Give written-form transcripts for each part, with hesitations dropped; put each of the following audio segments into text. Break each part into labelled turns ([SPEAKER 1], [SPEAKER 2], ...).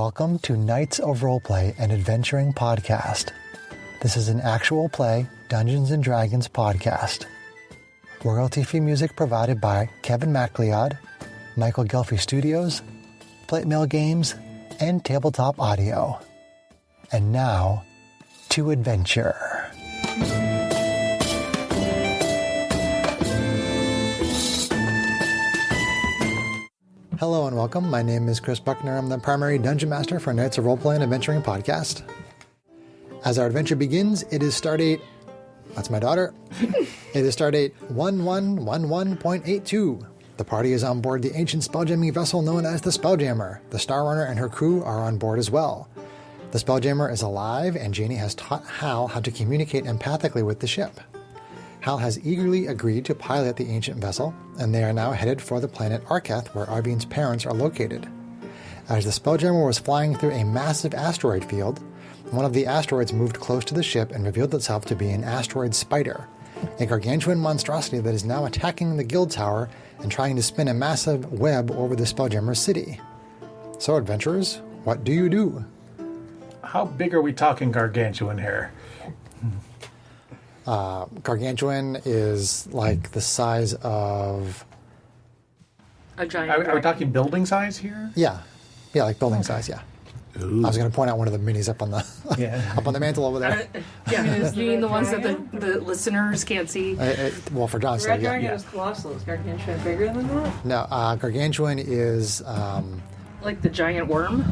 [SPEAKER 1] Welcome to Knights of Roleplay and Adventuring Podcast. This is an actual play Dungeons & Dragons podcast. Royalty-free music provided by Kevin MacLeod, Michael Gelfie Studios, Plate Mail Games, and Tabletop Audio. And now, to adventure. Hello and welcome. My name is Chris Buckner. I'm the primary Dungeon Master for Knights of Roleplay and Adventuring Podcast. As our adventure begins, it is Stardate... That's my daughter. It is Stardate 1111.82. The party is on board the ancient spelljamming vessel known as the Spelljammer. The Star Runner and her crew are on board as well. The Spelljammer is alive, and Janie has taught Hal how to communicate empathically with the ship. Hal has eagerly agreed to pilot the ancient vessel, and they are now headed for the planet Arketh, where Arvine's parents are located. As the Spelljammer was flying through a massive asteroid field, one of the asteroids moved close to the ship and revealed itself to be an asteroid spider, a gargantuan monstrosity that is now attacking the guild tower and trying to spin a massive web over the Spelljammer city. So, adventurers, what do you do?
[SPEAKER 2] How big are we talking gargantuan here?
[SPEAKER 1] Gargantuan is like the size of...
[SPEAKER 3] A giant
[SPEAKER 2] Are we talking building size here?
[SPEAKER 1] Yeah, like building size, yeah.
[SPEAKER 4] Ooh.
[SPEAKER 1] I was going to point out one of the minis up on the up on the mantle over there.
[SPEAKER 3] Yeah, you mean the ones that the listeners can't see?
[SPEAKER 1] Well, for John's
[SPEAKER 5] Red
[SPEAKER 1] sake, yeah.
[SPEAKER 5] Dragon is colossal. Is Gargantuan bigger than that?
[SPEAKER 1] No, Gargantuan is...
[SPEAKER 3] Like the giant worm?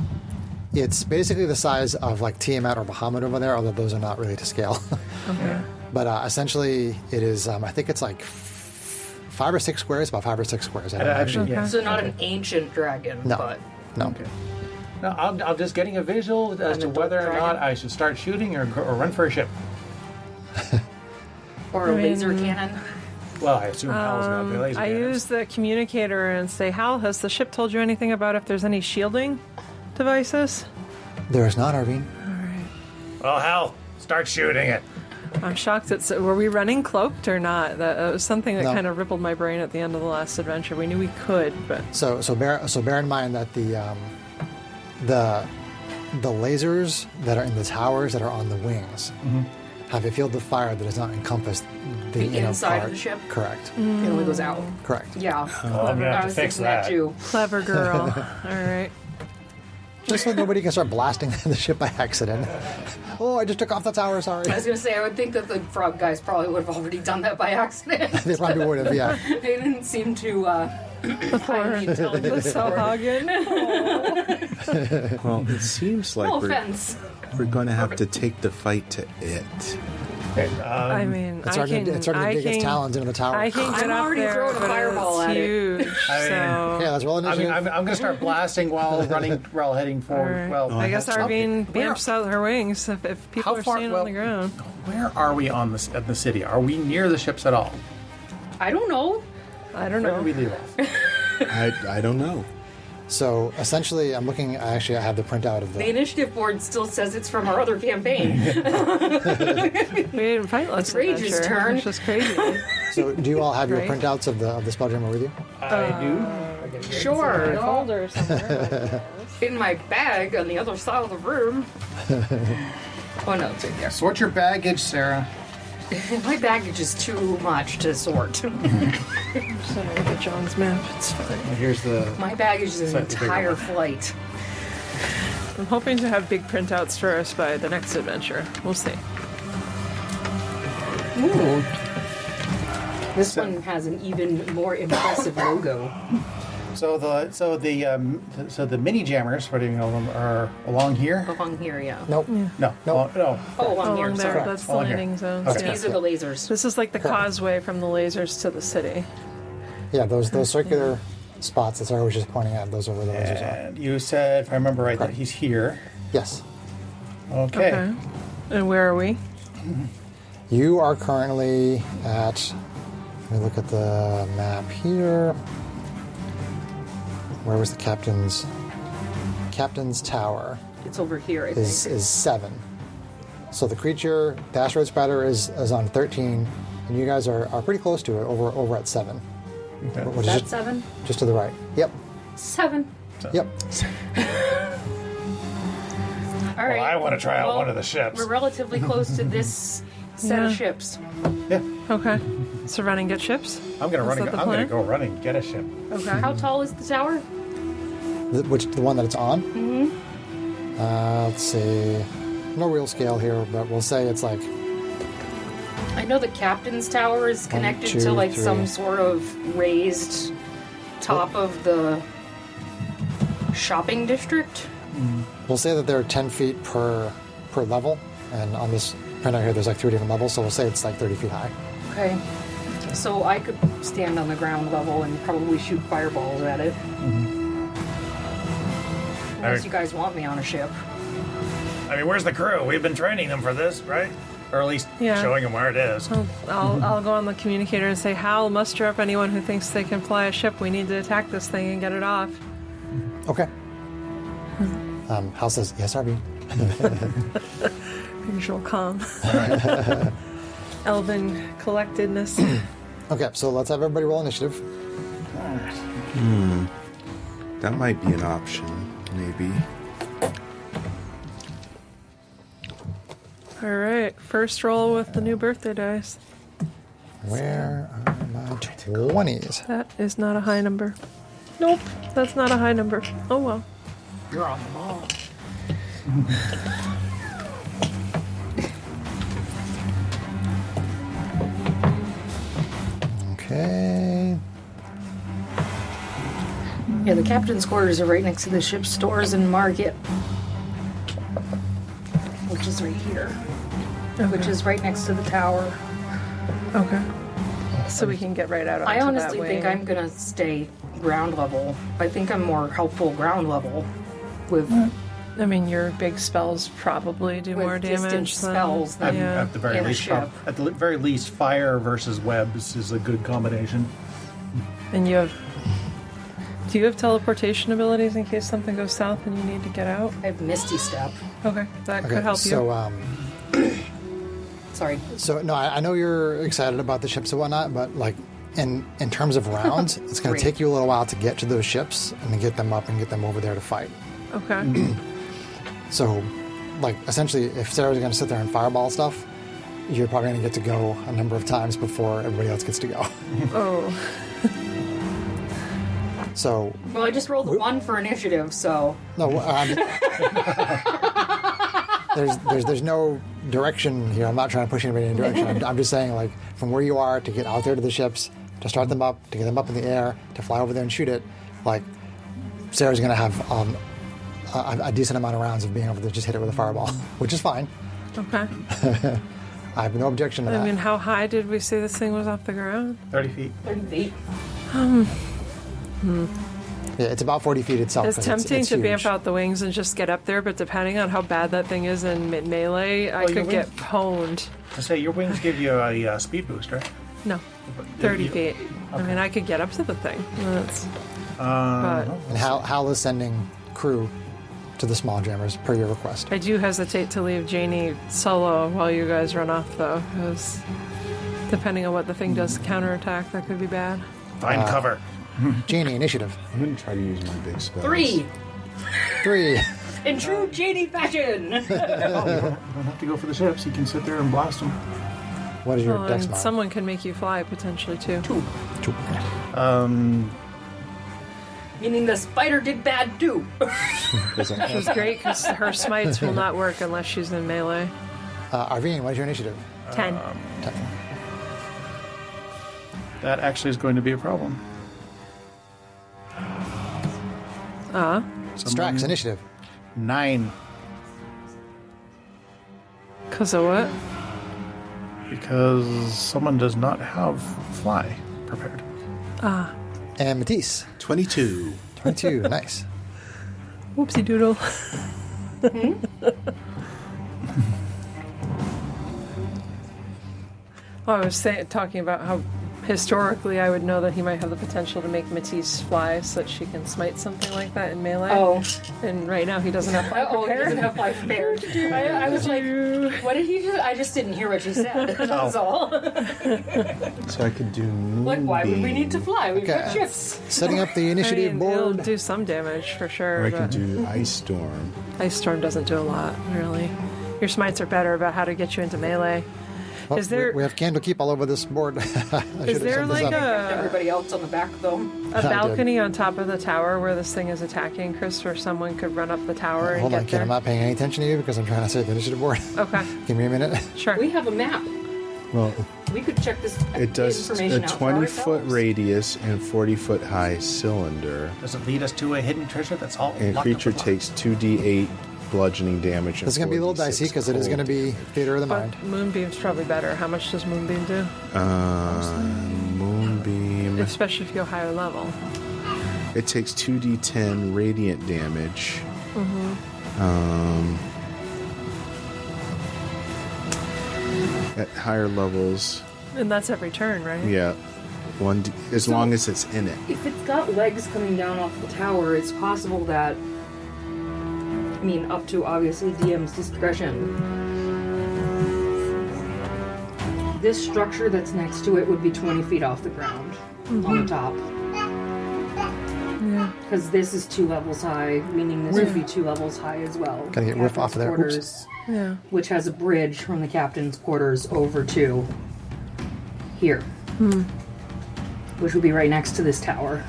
[SPEAKER 1] it's basically the size of like Tiamat or Bahamut over there, although those are not really to scale.
[SPEAKER 3] Okay.
[SPEAKER 1] But essentially, it is, I think it's like 5 or 6 squares, about 5 or 6 squares. I don't know.
[SPEAKER 2] Actually, yeah.
[SPEAKER 3] So not an ancient dragon,
[SPEAKER 1] No.
[SPEAKER 3] but...
[SPEAKER 1] No.
[SPEAKER 2] Okay. No, I'm just getting a visual as
[SPEAKER 3] An
[SPEAKER 2] to
[SPEAKER 3] adult
[SPEAKER 2] whether or
[SPEAKER 3] dragon?
[SPEAKER 2] not I should start shooting or run for a ship.
[SPEAKER 3] Or a laser cannon.
[SPEAKER 2] Well, I assume Hal's got the laser
[SPEAKER 5] I
[SPEAKER 2] cannons.
[SPEAKER 5] use the communicator and say, Hal, has the ship told you anything about if there's any shielding devices?
[SPEAKER 1] There is not, Arvine.
[SPEAKER 2] Well, Hal, start shooting it.
[SPEAKER 5] I'm shocked. Were we running cloaked or not? That was something that
[SPEAKER 1] No.
[SPEAKER 5] kind of rippled my brain at the end of the last adventure. We knew we could, but
[SPEAKER 1] So bear in mind that the lasers that are in the towers that are on the wings have a field of fire that does not encompass the
[SPEAKER 3] inside of
[SPEAKER 1] part.
[SPEAKER 3] the ship?
[SPEAKER 1] Correct.
[SPEAKER 3] It only goes out.
[SPEAKER 1] Correct.
[SPEAKER 3] Yeah.
[SPEAKER 2] I'm gonna
[SPEAKER 3] I
[SPEAKER 2] have to
[SPEAKER 3] was
[SPEAKER 2] fix
[SPEAKER 3] thinking that
[SPEAKER 2] that.
[SPEAKER 3] too.
[SPEAKER 5] clever girl. All right.
[SPEAKER 1] Just so nobody can start blasting the ship by accident. Oh, I just took off the tower, sorry.
[SPEAKER 3] I was going to say, I would think that the frog guys probably would have already done that by accident.
[SPEAKER 1] They probably would have, yeah.
[SPEAKER 3] They didn't seem to highly intelligent.
[SPEAKER 5] So Hagen.
[SPEAKER 4] Well, it seems like
[SPEAKER 3] No
[SPEAKER 4] we're
[SPEAKER 3] offense.
[SPEAKER 4] going to have to take the fight to it.
[SPEAKER 2] Okay,
[SPEAKER 5] I mean,
[SPEAKER 1] It's starting to dig its talons into the tower.
[SPEAKER 5] I can get
[SPEAKER 3] I'm
[SPEAKER 5] up
[SPEAKER 3] already
[SPEAKER 5] there,
[SPEAKER 3] throwing a
[SPEAKER 5] but
[SPEAKER 3] fireball
[SPEAKER 5] it's
[SPEAKER 3] at it.
[SPEAKER 5] huge.
[SPEAKER 1] Yeah,
[SPEAKER 5] So
[SPEAKER 1] let's roll
[SPEAKER 2] I mean,
[SPEAKER 1] initiative.
[SPEAKER 2] I'm going to start blasting while heading forward.
[SPEAKER 5] Alright.
[SPEAKER 2] Well,
[SPEAKER 5] I guess Arvine
[SPEAKER 2] Where-
[SPEAKER 5] bamps out her wings if people
[SPEAKER 2] How
[SPEAKER 5] are
[SPEAKER 2] far-
[SPEAKER 5] staying
[SPEAKER 2] well-
[SPEAKER 5] on the ground.
[SPEAKER 2] Where are we on the city? Are we near the ships at all?
[SPEAKER 3] I don't know.
[SPEAKER 5] I don't
[SPEAKER 2] Where did we
[SPEAKER 5] know.
[SPEAKER 2] leave off?
[SPEAKER 4] I don't know.
[SPEAKER 1] So essentially, I'm looking. Actually, I have the printout of
[SPEAKER 3] The
[SPEAKER 1] the.
[SPEAKER 3] initiative board still says it's from our other campaign.
[SPEAKER 5] We didn't fight last
[SPEAKER 3] Rage's
[SPEAKER 5] adventure.
[SPEAKER 3] turn.
[SPEAKER 5] It's just crazy.
[SPEAKER 1] So, do you all have your
[SPEAKER 5] Right.
[SPEAKER 1] printouts of the Spelljammer with you?
[SPEAKER 2] I do.
[SPEAKER 3] Sure.
[SPEAKER 5] folder somewhere.
[SPEAKER 3] In my bag on the other side of the room. Oh no, it's in there.
[SPEAKER 2] Sort your baggage, Sarah.
[SPEAKER 3] My baggage is too much to sort.
[SPEAKER 5] So look at John's map. It's fine.
[SPEAKER 2] Here's the.
[SPEAKER 3] My baggage is an
[SPEAKER 2] Slightly bigger
[SPEAKER 3] entire
[SPEAKER 2] one.
[SPEAKER 3] flight.
[SPEAKER 5] I'm hoping to have big printouts for us by the next adventure. We'll see.
[SPEAKER 3] Ooh. This one has an even more impressive logo.
[SPEAKER 2] So the mini jammers, what do you know them, are along here?
[SPEAKER 3] Along here, yeah.
[SPEAKER 1] Nope.
[SPEAKER 2] No,
[SPEAKER 1] Nope.
[SPEAKER 2] no.
[SPEAKER 3] Oh, along here,
[SPEAKER 5] Along there,
[SPEAKER 3] sorry.
[SPEAKER 5] that's the
[SPEAKER 2] Along here.
[SPEAKER 5] landing zone.
[SPEAKER 2] Okay.
[SPEAKER 5] Yeah.
[SPEAKER 3] These are the lasers.
[SPEAKER 5] This is like the causeway from the lasers to the city.
[SPEAKER 1] Yeah, those circular spots that Sarah was just pointing at. Those are where the lasers are.
[SPEAKER 2] And you said, if I remember right, that he's here.
[SPEAKER 1] Yes.
[SPEAKER 2] Okay.
[SPEAKER 5] And where are we?
[SPEAKER 1] You are currently at. Let me look at the map here. Where was the captain's tower?
[SPEAKER 3] It's over here, I think.
[SPEAKER 1] Is 7. So the creature, the Asteroid Spider, is on 13, and you guys are pretty close to it, over at 7.
[SPEAKER 2] Okay.
[SPEAKER 1] Which
[SPEAKER 3] Is
[SPEAKER 1] is
[SPEAKER 3] that 7?
[SPEAKER 1] just to the right. Yep.
[SPEAKER 3] 7.
[SPEAKER 1] Yep.
[SPEAKER 3] All right.
[SPEAKER 2] Well, I want to try out
[SPEAKER 3] Well,
[SPEAKER 2] one of the ships.
[SPEAKER 3] We're relatively close to this set of ships.
[SPEAKER 2] Yeah,
[SPEAKER 5] Okay. So run and get ships?
[SPEAKER 2] I'm gonna
[SPEAKER 5] Is
[SPEAKER 2] run.
[SPEAKER 5] that the
[SPEAKER 2] I'm gonna
[SPEAKER 5] plan?
[SPEAKER 2] go run and get a ship.
[SPEAKER 5] Okay.
[SPEAKER 3] How tall is the tower?
[SPEAKER 1] The one that it's on? Mm-hmm. Let's see. No real scale here, but we'll say it's like
[SPEAKER 3] I know the captain's tower is connected to
[SPEAKER 1] 2,
[SPEAKER 3] like
[SPEAKER 1] 3.
[SPEAKER 3] some sort of raised top of the shopping district.
[SPEAKER 1] we'll say that there are 10 feet per level, and on this printout here, there's like 3 different levels, so we'll say it's like 30 feet high.
[SPEAKER 3] Okay. So I could stand on the ground level and probably shoot fireballs at it. Unless you guys want me on a ship.
[SPEAKER 2] I mean, where's the crew? We've been training them for this, right? Or at least
[SPEAKER 5] Yeah.
[SPEAKER 2] showing them where it is.
[SPEAKER 5] I'll go on the communicator and say, Hal, muster up anyone who thinks they can fly a ship. We need to attack this thing and get it off.
[SPEAKER 1] Okay. Hal says, yes, RB.
[SPEAKER 5] Usual calm. Elven collectedness.
[SPEAKER 1] Okay, so let's have everybody roll initiative.
[SPEAKER 4] That might be an option, maybe.
[SPEAKER 5] All right. First roll with the new birthday dice.
[SPEAKER 1] Where are my 20s?
[SPEAKER 5] That is not a high number. Nope. That's not a high number. Oh, well.
[SPEAKER 3] You're on the ball.
[SPEAKER 1] Okay.
[SPEAKER 3] Yeah, the captain's quarters are right next to the ship's stores and market. Which is right here. Which is right next to the tower.
[SPEAKER 5] Okay. So we can get right out onto
[SPEAKER 3] I honestly
[SPEAKER 5] that
[SPEAKER 3] think
[SPEAKER 5] way.
[SPEAKER 3] I'm gonna stay ground level. I think I'm more helpful ground level with
[SPEAKER 5] I mean, your big spells probably do more
[SPEAKER 3] distant
[SPEAKER 5] damage than
[SPEAKER 3] spells than
[SPEAKER 5] Yeah.
[SPEAKER 2] At the very
[SPEAKER 3] in a
[SPEAKER 2] least,
[SPEAKER 3] ship.
[SPEAKER 2] at the very least, fire versus webs is a good combination.
[SPEAKER 5] And you have. Do you have teleportation abilities in case something goes south and you need to get out?
[SPEAKER 3] I have Misty Step.
[SPEAKER 5] Okay, that
[SPEAKER 1] Okay,
[SPEAKER 5] could help
[SPEAKER 1] so,
[SPEAKER 5] you.
[SPEAKER 3] Sorry.
[SPEAKER 1] So no, I know you're excited about the ships and whatnot, but like in terms of rounds, it's going to
[SPEAKER 3] Great.
[SPEAKER 1] take you a little while to get to those ships and then get them up and get them over there to fight.
[SPEAKER 5] Okay.
[SPEAKER 1] So, like essentially, if Sarah's going to sit there and fireball stuff, you're probably going to get to go a number of times before everybody else gets to go.
[SPEAKER 5] Oh.
[SPEAKER 1] So
[SPEAKER 3] Well, I just rolled a 1 for initiative, so
[SPEAKER 1] no, there's no direction here. I'm not trying to push anybody in any direction. I'm just saying, like, from where you are to get out there to the ships, to start them up, to get them up in the air, to fly over there and shoot it, like, Sarah's going to have a decent amount of rounds of being able to just hit it with a fireball, which is fine.
[SPEAKER 5] Okay.
[SPEAKER 1] I have no objection to that.
[SPEAKER 5] I mean, how high did we say this thing was off the ground?
[SPEAKER 2] 30 feet.
[SPEAKER 3] 30 feet.
[SPEAKER 1] Yeah, it's about 40 feet itself.
[SPEAKER 5] It's
[SPEAKER 1] and
[SPEAKER 5] tempting
[SPEAKER 1] it's
[SPEAKER 5] to
[SPEAKER 1] huge.
[SPEAKER 5] vamp out the wings and just get up there, but depending on how bad that thing is in melee, I
[SPEAKER 2] Well, your
[SPEAKER 5] could get pwned.
[SPEAKER 2] I say your wings give you a speed boost, right?
[SPEAKER 5] No, 30
[SPEAKER 2] You-
[SPEAKER 5] feet. I mean, I could get up to the thing. That's, but
[SPEAKER 1] And Hal is sending crew to the small jammers per your request.
[SPEAKER 5] I do hesitate to leave Janie solo while you guys run off, though, because depending on what the thing does to counterattack, that could be bad.
[SPEAKER 2] Find cover.
[SPEAKER 1] Janie, initiative.
[SPEAKER 4] I'm going to try to use my big spells.
[SPEAKER 3] 3!
[SPEAKER 1] 3.
[SPEAKER 3] In true Janie fashion!
[SPEAKER 2] You don't have to go for the ships. You can sit there and blast them.
[SPEAKER 1] What is your
[SPEAKER 5] Well,
[SPEAKER 1] dex
[SPEAKER 5] and
[SPEAKER 1] mod?
[SPEAKER 5] someone can make you fly, potentially, too.
[SPEAKER 1] 2.
[SPEAKER 3] Meaning the spider did bad too.
[SPEAKER 5] Which is great, because her smites will not work unless she's in melee.
[SPEAKER 1] Arvine, what is your initiative?
[SPEAKER 5] 10.
[SPEAKER 1] 10.
[SPEAKER 2] That actually is going to be a problem.
[SPEAKER 1] Strax, initiative.
[SPEAKER 2] 9.
[SPEAKER 5] Because of what?
[SPEAKER 2] Because someone does not have fly prepared.
[SPEAKER 1] And Matisse,
[SPEAKER 4] 22.
[SPEAKER 1] 22. Nice.
[SPEAKER 5] Whoopsie doodle. I was talking about how Historically, I would know that he might have the potential to make Matisse fly so that she can smite something like that in melee.
[SPEAKER 3] Oh.
[SPEAKER 5] And right now he doesn't have fly
[SPEAKER 3] Oh, he
[SPEAKER 5] prepared.
[SPEAKER 3] doesn't have fly prepared. I was like, what did he do? I just didn't hear what she said. That's all.
[SPEAKER 4] So I could do moonbeam.
[SPEAKER 3] Like, why would we need to fly? We've got
[SPEAKER 1] Okay.
[SPEAKER 3] ships.
[SPEAKER 1] Setting up the
[SPEAKER 5] I
[SPEAKER 1] initiative
[SPEAKER 5] mean, it'll
[SPEAKER 1] board.
[SPEAKER 5] do some damage for sure.
[SPEAKER 4] Or I could
[SPEAKER 5] but
[SPEAKER 4] do ice storm.
[SPEAKER 5] Ice Storm doesn't do a lot, really. Your smites are better about how to get you into melee.
[SPEAKER 1] Oh,
[SPEAKER 5] Is there-
[SPEAKER 1] we have Candlekeep all over this board. I should
[SPEAKER 5] Is
[SPEAKER 1] have
[SPEAKER 5] there
[SPEAKER 1] set this
[SPEAKER 5] like
[SPEAKER 1] up.
[SPEAKER 3] Everybody else on the back, though.
[SPEAKER 5] a balcony on top of the tower where this thing is attacking, Chris, where someone could run up the tower and
[SPEAKER 1] Hold
[SPEAKER 5] get
[SPEAKER 1] on, Kid.
[SPEAKER 5] there?
[SPEAKER 1] I'm not paying any attention to you because I'm trying to save the initiative board.
[SPEAKER 5] Okay,
[SPEAKER 1] Give me a minute.
[SPEAKER 5] sure.
[SPEAKER 3] We have a map.
[SPEAKER 4] Well,
[SPEAKER 3] We could check this
[SPEAKER 4] it does
[SPEAKER 3] information
[SPEAKER 4] a
[SPEAKER 3] out for
[SPEAKER 4] 20-foot
[SPEAKER 3] ourselves.
[SPEAKER 4] radius and 40-foot high cylinder.
[SPEAKER 2] Does it lead us to a hidden treasure that's all
[SPEAKER 4] And a
[SPEAKER 2] locked
[SPEAKER 4] creature
[SPEAKER 2] up with
[SPEAKER 4] takes 2d8 bludgeoning damage.
[SPEAKER 1] This is going to be a little dicey because it is going to be theater of the mind.
[SPEAKER 5] But Moonbeam's probably better. How much does Moonbeam do?
[SPEAKER 4] Moonbeam.
[SPEAKER 5] Especially if you go higher level.
[SPEAKER 4] It takes 2d10 radiant damage. At higher levels,
[SPEAKER 5] And that's every turn, right?
[SPEAKER 4] yeah, as long as it's in it.
[SPEAKER 3] If it's got legs coming down off the tower, it's possible that, I mean, up to obviously DM's discretion. This structure that's next to it would be 20 feet off the ground on the top.
[SPEAKER 5] Yeah.
[SPEAKER 3] Because this is 2 levels high, meaning this would be 2 levels high as well.
[SPEAKER 1] Gotta get Whiff off of there. Oops.
[SPEAKER 3] Quarters,
[SPEAKER 5] Yeah.
[SPEAKER 3] which has a bridge from the captain's quarters over to here. Which would be right next to this tower.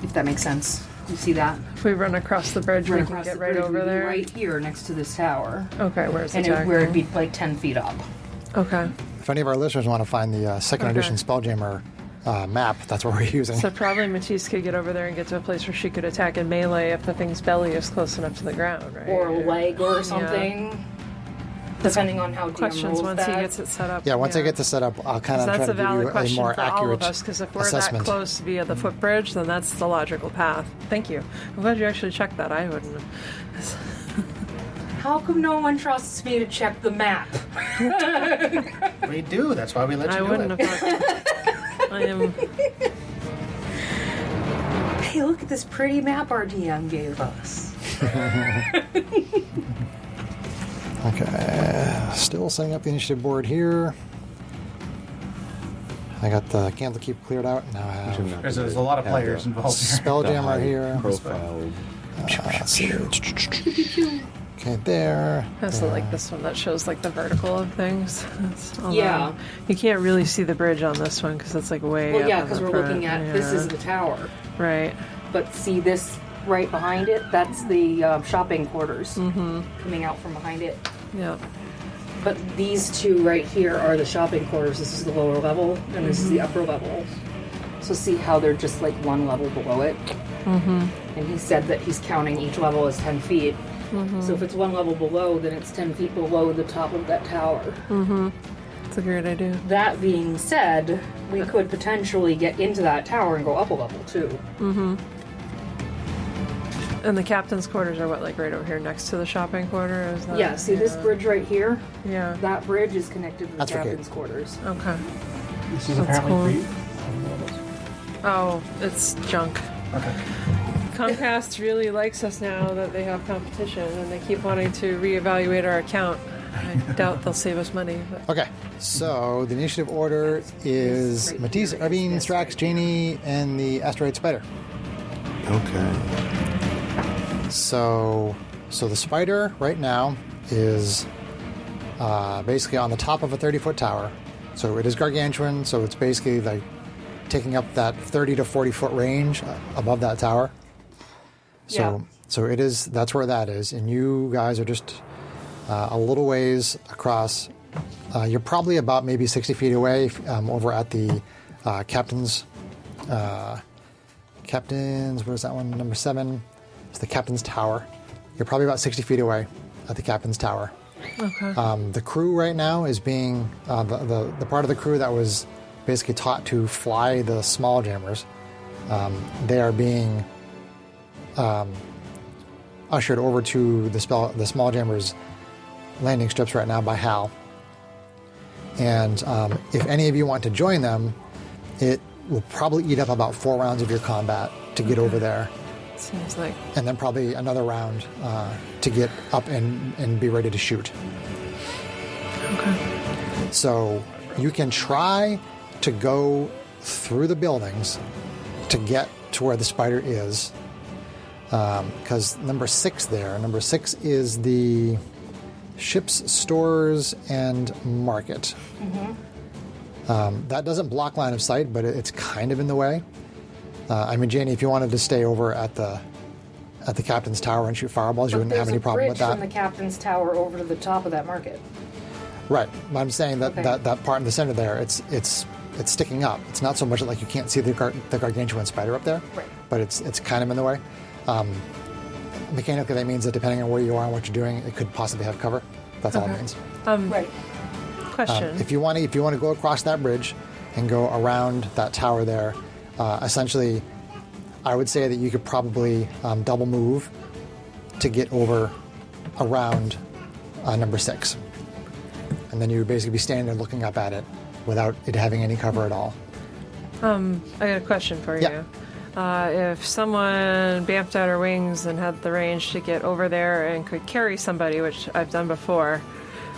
[SPEAKER 3] If that makes sense. You see that?
[SPEAKER 5] If we run across the bridge,
[SPEAKER 3] Right
[SPEAKER 5] we can
[SPEAKER 3] across
[SPEAKER 5] get
[SPEAKER 3] the
[SPEAKER 5] right
[SPEAKER 3] bridge
[SPEAKER 5] over
[SPEAKER 3] would be
[SPEAKER 5] there.
[SPEAKER 3] right here next to this tower.
[SPEAKER 5] Okay, where's the
[SPEAKER 3] And
[SPEAKER 5] attack?
[SPEAKER 3] where it'd be like 10 feet up.
[SPEAKER 5] Okay.
[SPEAKER 1] If any of our listeners want to find the second
[SPEAKER 5] Okay.
[SPEAKER 1] edition Spelljammer map, that's what we're using.
[SPEAKER 5] So probably Matisse could get over there and get to a place where she could attack in melee if the thing's belly is close enough to the ground, right?
[SPEAKER 3] Or a leg or something. Depending on how DM
[SPEAKER 5] Questions
[SPEAKER 3] rolls
[SPEAKER 5] once
[SPEAKER 3] that.
[SPEAKER 5] he gets it set up.
[SPEAKER 1] Yeah, once I get this set up, I'll kind of try
[SPEAKER 5] That's
[SPEAKER 1] to
[SPEAKER 5] a
[SPEAKER 1] give
[SPEAKER 5] valid
[SPEAKER 1] you a
[SPEAKER 5] question
[SPEAKER 1] more
[SPEAKER 5] for all
[SPEAKER 1] accurate
[SPEAKER 5] of us, because if we're
[SPEAKER 1] assessment.
[SPEAKER 5] that close via the footbridge, then that's the logical path. Thank you. I'm glad you actually checked that. I wouldn't.
[SPEAKER 3] How come no one trusts me to check the map?
[SPEAKER 2] We do. That's why we let you
[SPEAKER 5] I
[SPEAKER 2] do
[SPEAKER 5] wouldn't
[SPEAKER 2] it.
[SPEAKER 5] have thought. I am.
[SPEAKER 3] Hey, look at this pretty map our DM gave us.
[SPEAKER 1] Okay, still setting up the initiative board here. I got the Candlekeep cleared out. Now I have
[SPEAKER 2] There's a lot of players involved here.
[SPEAKER 1] Spelljammer here.
[SPEAKER 4] Profile.
[SPEAKER 1] Let's see. Okay, there.
[SPEAKER 5] I also like this one that shows like the vertical of things. Although
[SPEAKER 3] Yeah.
[SPEAKER 5] You can't really see the bridge on this one because it's like way.
[SPEAKER 3] Well,
[SPEAKER 5] up
[SPEAKER 3] yeah,
[SPEAKER 5] in
[SPEAKER 3] because
[SPEAKER 5] the
[SPEAKER 3] we're
[SPEAKER 5] front.
[SPEAKER 3] looking at this
[SPEAKER 5] Yeah.
[SPEAKER 3] is the tower.
[SPEAKER 5] Right.
[SPEAKER 3] But see this right behind it? That's the shopping quarters coming out from behind it.
[SPEAKER 5] Yeah.
[SPEAKER 3] But these two right here are the shopping quarters. This is the lower level, and this is the upper level. So see how they're just like one level below it? And he said that he's counting each level as 10 feet. So if it's one level below, then it's 10 feet below the top of that tower.
[SPEAKER 5] It's a great idea.
[SPEAKER 3] That being said, we could potentially get into that tower and go up a level too.
[SPEAKER 5] And the captain's quarters are what, like right over here next to the shopping quarter? Is that,
[SPEAKER 3] Yeah, see this bridge right here?
[SPEAKER 5] Yeah.
[SPEAKER 3] That bridge is connected to the
[SPEAKER 1] That's for Kate.
[SPEAKER 3] captain's quarters.
[SPEAKER 5] Okay.
[SPEAKER 2] This is
[SPEAKER 5] That's
[SPEAKER 2] apparently
[SPEAKER 5] cool.
[SPEAKER 2] free.
[SPEAKER 5] Oh, it's junk.
[SPEAKER 2] Okay.
[SPEAKER 5] Comcast really likes us now that they have competition, and they keep wanting to reevaluate our account. I doubt they'll save us money. But.
[SPEAKER 1] Okay, so the initiative order is Matisse, Irvine, Strax, Janie, and the Asteroid Spider.
[SPEAKER 4] Okay.
[SPEAKER 1] So the spider right now is basically on the top of a 30-foot tower. So it is gargantuan. So it's basically like taking up that 30 to 40-foot range above that tower. So it is. That's where that is, and you guys are just a little ways across. You're probably about maybe 60 feet away over at the captain's. Captain's. Where's that one? Number 7. It's the captain's tower. You're probably about 60 feet away at the captain's tower.
[SPEAKER 5] Okay.
[SPEAKER 1] The crew right now is being the part of the crew that was basically taught to fly the small jammers. They are being ushered over to the small jammers landing strips right now by Hal. And if any of you want to join them, it will probably eat up about 4 rounds of your combat to get over there.
[SPEAKER 5] Seems like.
[SPEAKER 1] And then probably another round to get up and be ready to shoot.
[SPEAKER 5] Okay.
[SPEAKER 1] So you can try to go through the buildings to get to where the spider is. Because number 6 is the ships, stores, and market. That doesn't block line of sight, but it's kind of in the way. I mean, Janie, if you wanted to stay over at the captain's tower and shoot fireballs, you wouldn't have any problem with that.
[SPEAKER 3] From the captain's tower over to the top of that market.
[SPEAKER 1] Right, but I'm saying that,
[SPEAKER 3] Okay.
[SPEAKER 1] that part in the center there, it's sticking up. It's not so much like you can't see the gargantuan spider up there,
[SPEAKER 3] Right.
[SPEAKER 1] but it's kind of in the way. Mechanically, that means that depending on where you are and what you're doing, it could possibly have cover. That's all it means.
[SPEAKER 3] Right.
[SPEAKER 5] Question.
[SPEAKER 1] If you want to go across that bridge and go around that tower there, essentially, I would say that you could probably double move to get over around number 6. And then you would basically be standing there looking up at it without it having any cover at all.
[SPEAKER 5] I got a question for
[SPEAKER 1] Yeah.
[SPEAKER 5] you. If someone bamfed out her wings and had the range to get over there and could carry somebody, which I've done before,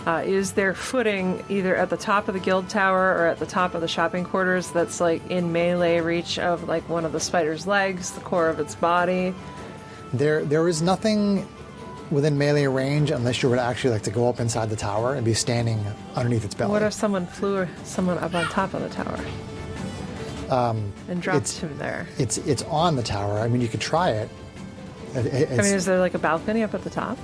[SPEAKER 5] is there footing either at the top of the guild tower or at the top of the shopping quarters that's like in melee reach of like one of the spider's legs, the core of its body?
[SPEAKER 1] There is nothing within melee range unless you were to actually like to go up inside the tower and be standing underneath its belly.
[SPEAKER 5] What if someone flew someone up on top of the tower and dropped him there?
[SPEAKER 1] It's on the tower. I mean, you could try it.
[SPEAKER 5] I mean, is there like a balcony up at the top?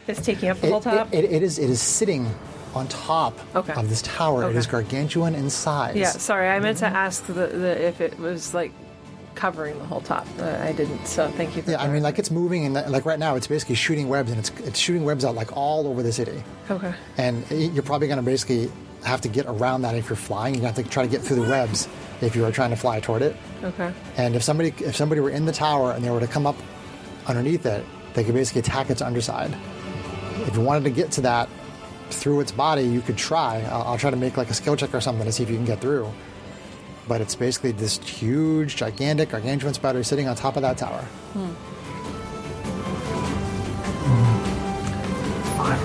[SPEAKER 5] It's taking up the whole top?
[SPEAKER 1] It is sitting on top
[SPEAKER 5] Okay.
[SPEAKER 1] of this tower. It
[SPEAKER 5] Okay.
[SPEAKER 1] is gargantuan in size.
[SPEAKER 5] Yeah, sorry, I meant to ask the if it was like covering the whole top. I didn't, so thank you for
[SPEAKER 1] Yeah, I mean, like it's moving, and like right now, it's basically shooting webs, and it's shooting webs out like all over the city.
[SPEAKER 5] Okay.
[SPEAKER 1] And you're probably going to basically have to get around that if you're flying. You have to try to get through the webs if you are trying to fly toward it.
[SPEAKER 5] Okay.
[SPEAKER 1] And if somebody were in the tower and they were to come up underneath it, they could basically attack its underside. If you wanted to get to that through its body, you could try. I'll try to make like a skill check or something to see if you can get through. But it's basically this huge, gigantic gargantuan spider sitting on top of that tower.
[SPEAKER 2] 5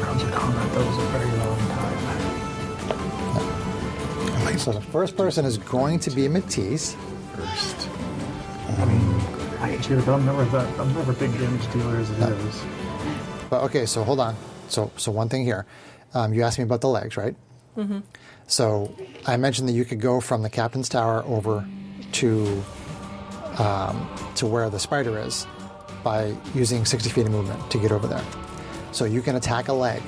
[SPEAKER 2] rounds of combat, that was a very long time.
[SPEAKER 1] So the first person is going to be Matisse.
[SPEAKER 4] First.
[SPEAKER 2] I mean, I hate you, but I'm never a big damage dealer as it is.
[SPEAKER 1] But okay, so hold on. So one thing here. You asked me about the legs, right? Mm-hmm. So I mentioned that you could go from the captain's tower over to where the spider is by using 60 feet of movement to get over there. So you can attack a leg.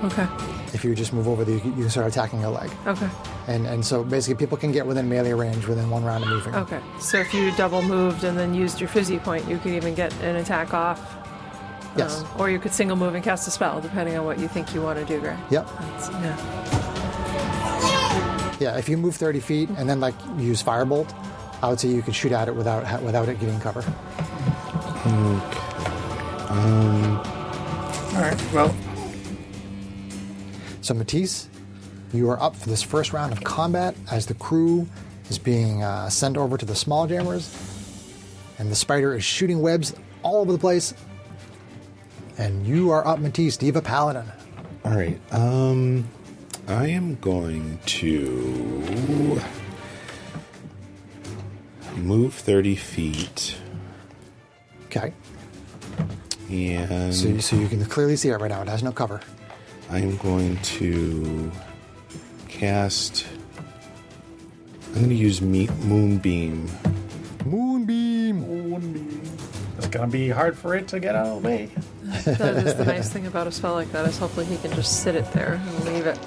[SPEAKER 5] Okay.
[SPEAKER 1] If you just move over there, you can start attacking a leg.
[SPEAKER 5] Okay.
[SPEAKER 1] And so basically people can get within melee range within 1 round of moving.
[SPEAKER 5] Okay. So if you double moved and then used your fizzy point, you could even get an attack off.
[SPEAKER 1] Yes.
[SPEAKER 5] Or you could single move and cast a spell, depending on what you think you want to do, Greg.
[SPEAKER 1] Yep.
[SPEAKER 5] Yeah.
[SPEAKER 1] Yeah, if you move 30 feet and then like use firebolt, I would say you could shoot at it without it getting cover.
[SPEAKER 4] Okay.
[SPEAKER 2] All right, well,
[SPEAKER 1] So Matisse, you are up for this first round of combat as the crew is being sent over to the small jammers, and the spider is shooting webs all over the place. And you are up, Matisse, Diva Paladin.
[SPEAKER 4] All right. I am going to move 30 feet.
[SPEAKER 1] Okay.
[SPEAKER 4] And
[SPEAKER 1] So you can clearly see it right now. It has no cover.
[SPEAKER 4] I'm going to cast. I'm going to use Moonbeam.
[SPEAKER 1] Moonbeam.
[SPEAKER 2] it's going to be hard for it to get out of the way.
[SPEAKER 5] That is the nice thing about a spell like that, is hopefully he can just sit it there and leave it.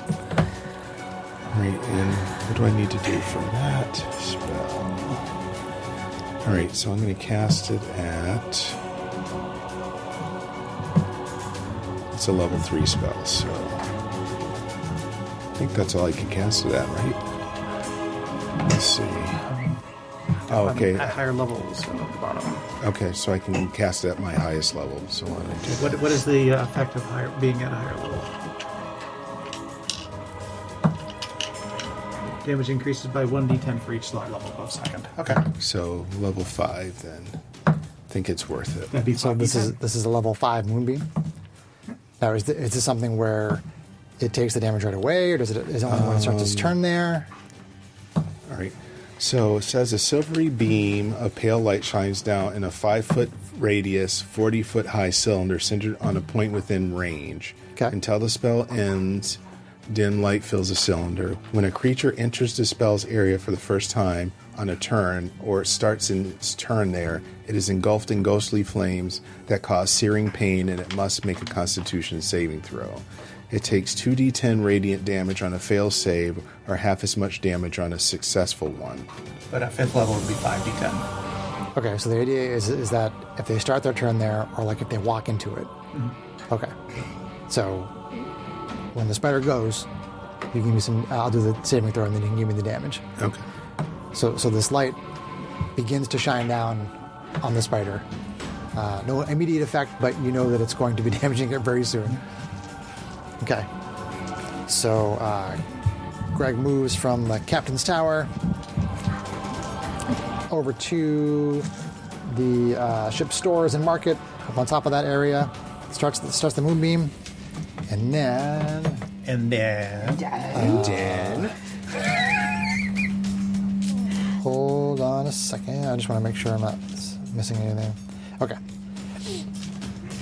[SPEAKER 4] Right, and what do I need to do for that spell? All right, so I'm going to cast it at. It's a level 3 spell, so I think that's all I can cast it at, right? Let's see. Oh, okay.
[SPEAKER 2] At higher levels at the bottom.
[SPEAKER 4] Okay, so I can cast it at my highest level. So what do I do?
[SPEAKER 2] What is the effect of being at a higher level? damage increases by 1d10 for each slot level above second. Okay.
[SPEAKER 4] So level 5 then. I think it's worth it.
[SPEAKER 2] That'd be
[SPEAKER 1] So
[SPEAKER 2] 5d10.
[SPEAKER 1] this is a level 5 moonbeam. Now, is this something where it takes the damage right away, or is it only when it starts its turn there?
[SPEAKER 4] All right. So it says a silvery beam of pale light shines down in a 5-foot radius, 40-foot high cylinder centered on a point within range.
[SPEAKER 1] Okay.
[SPEAKER 4] Until the spell ends, dim light fills the cylinder. When a creature enters the spell's area for the first time on a turn, or it starts in its turn there, it is engulfed in ghostly flames that cause searing pain, and it must make a Constitution saving throw. It takes 2d10 radiant damage on a fail save, or half as much damage on a successful one.
[SPEAKER 2] But at 5th level, it would be 5d10.
[SPEAKER 1] Okay, so the idea is that if they start their turn there, or like if they walk into it. Okay. So when the spider goes, you give me some. I'll do the saving throw, and then you can give me the damage.
[SPEAKER 4] Okay.
[SPEAKER 1] So this light begins to shine down on the spider. No immediate effect, but you know that it's going to be damaging it very soon. Okay. So Greg moves from the captain's tower over to the ship's stores and market up on top of that area. Starts the moonbeam, and then
[SPEAKER 2] And then...
[SPEAKER 4] Dan.
[SPEAKER 1] hold on a second. I just want to make sure I'm not missing anything. Okay.